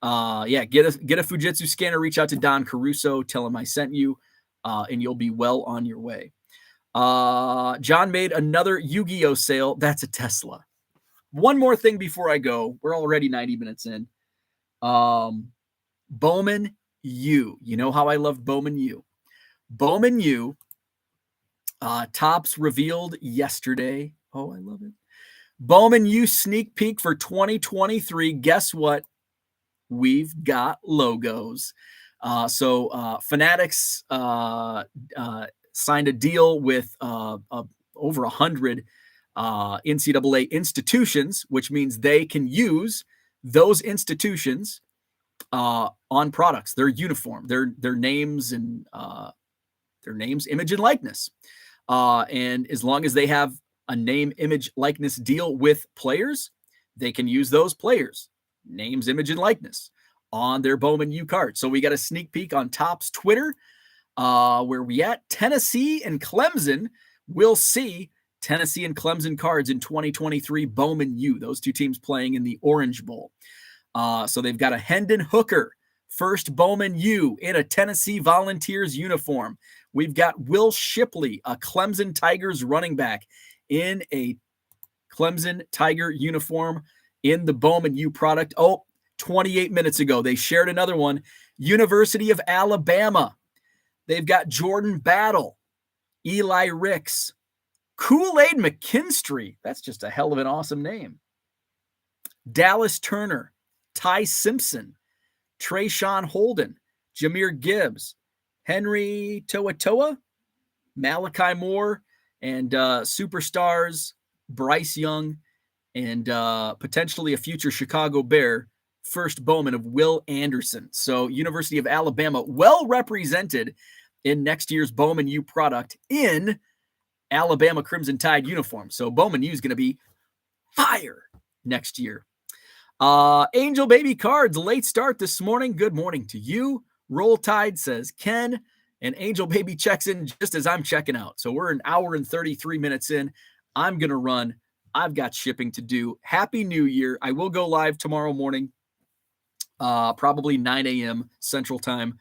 Get a Fujitsu scanner, reach out to Don Caruso, tell him I sent you, and you'll be well on your way. John made another Yu-Gi-Oh sale. That's a Tesla. One more thing before I go. We're already 90 minutes in. Bowman U. You know how I love Bowman U. Bowman U. Tops revealed yesterday. Oh, I love it. Bowman U sneak peek for 2023. Guess what? We've got logos. So Fanatics signed a deal with over 100 NCAA institutions, which means they can use those institutions on products, their uniform, their names, and their names, image, and likeness. And as long as they have a name, image, likeness deal with players, they can use those players' names, image, and likeness on their Bowman U card. So we got a sneak peek on Topps Twitter. Where we at? Tennessee and Clemson. We'll see Tennessee and Clemson cards in 2023 Bowman U. Those two teams playing in the Orange Bowl. So they've got a Hendon Hooker, first Bowman U in a Tennessee Volunteers uniform. We've got Will Shipley, a Clemson Tigers running back, in a Clemson Tiger uniform in the Bowman U product. 28 minutes ago, they shared another one. University of Alabama. They've got Jordan Battle, Eli Ricks, Kool-Aid McKinstry. That's just a hell of an awesome name. Dallas Turner, Ty Simpson, Trayshawn Holden, Jahmyr Gibbs, Henry Toa, Malachi Moore, and superstars Bryce Young, and potentially a future Chicago Bear, first Bowman of Will Anderson. So University of Alabama well represented in next year's Bowman U product in Alabama Crimson Tide uniform. So Bowman U is going to be fire next year. Angel Baby Cards, late start this morning. Good morning to you. Roll Tide, says Ken. And Angel Baby checks in just as I'm checking out. So we're an hour and 33 minutes in. I'm going to run. I've got shipping to do. Happy New Year. I will go live tomorrow morning, probably 9 a.m. Central Time.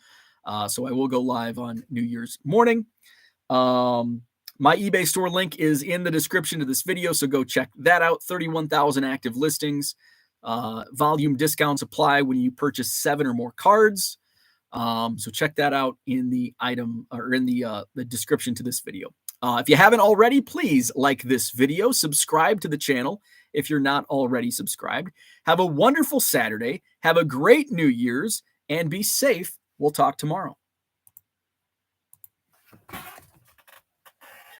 So I will go live on New Year's morning. My eBay store link is in the description of this video, so go check that out. 31,000 active listings. Volume discounts apply when you purchase 7 or more cards. So check that out in the item or in the description to this video. If you haven't already, please like this video, subscribe to the channel if you're not already subscribed. Have a wonderful Saturday. Have a great New Year's and be safe. We'll talk tomorrow.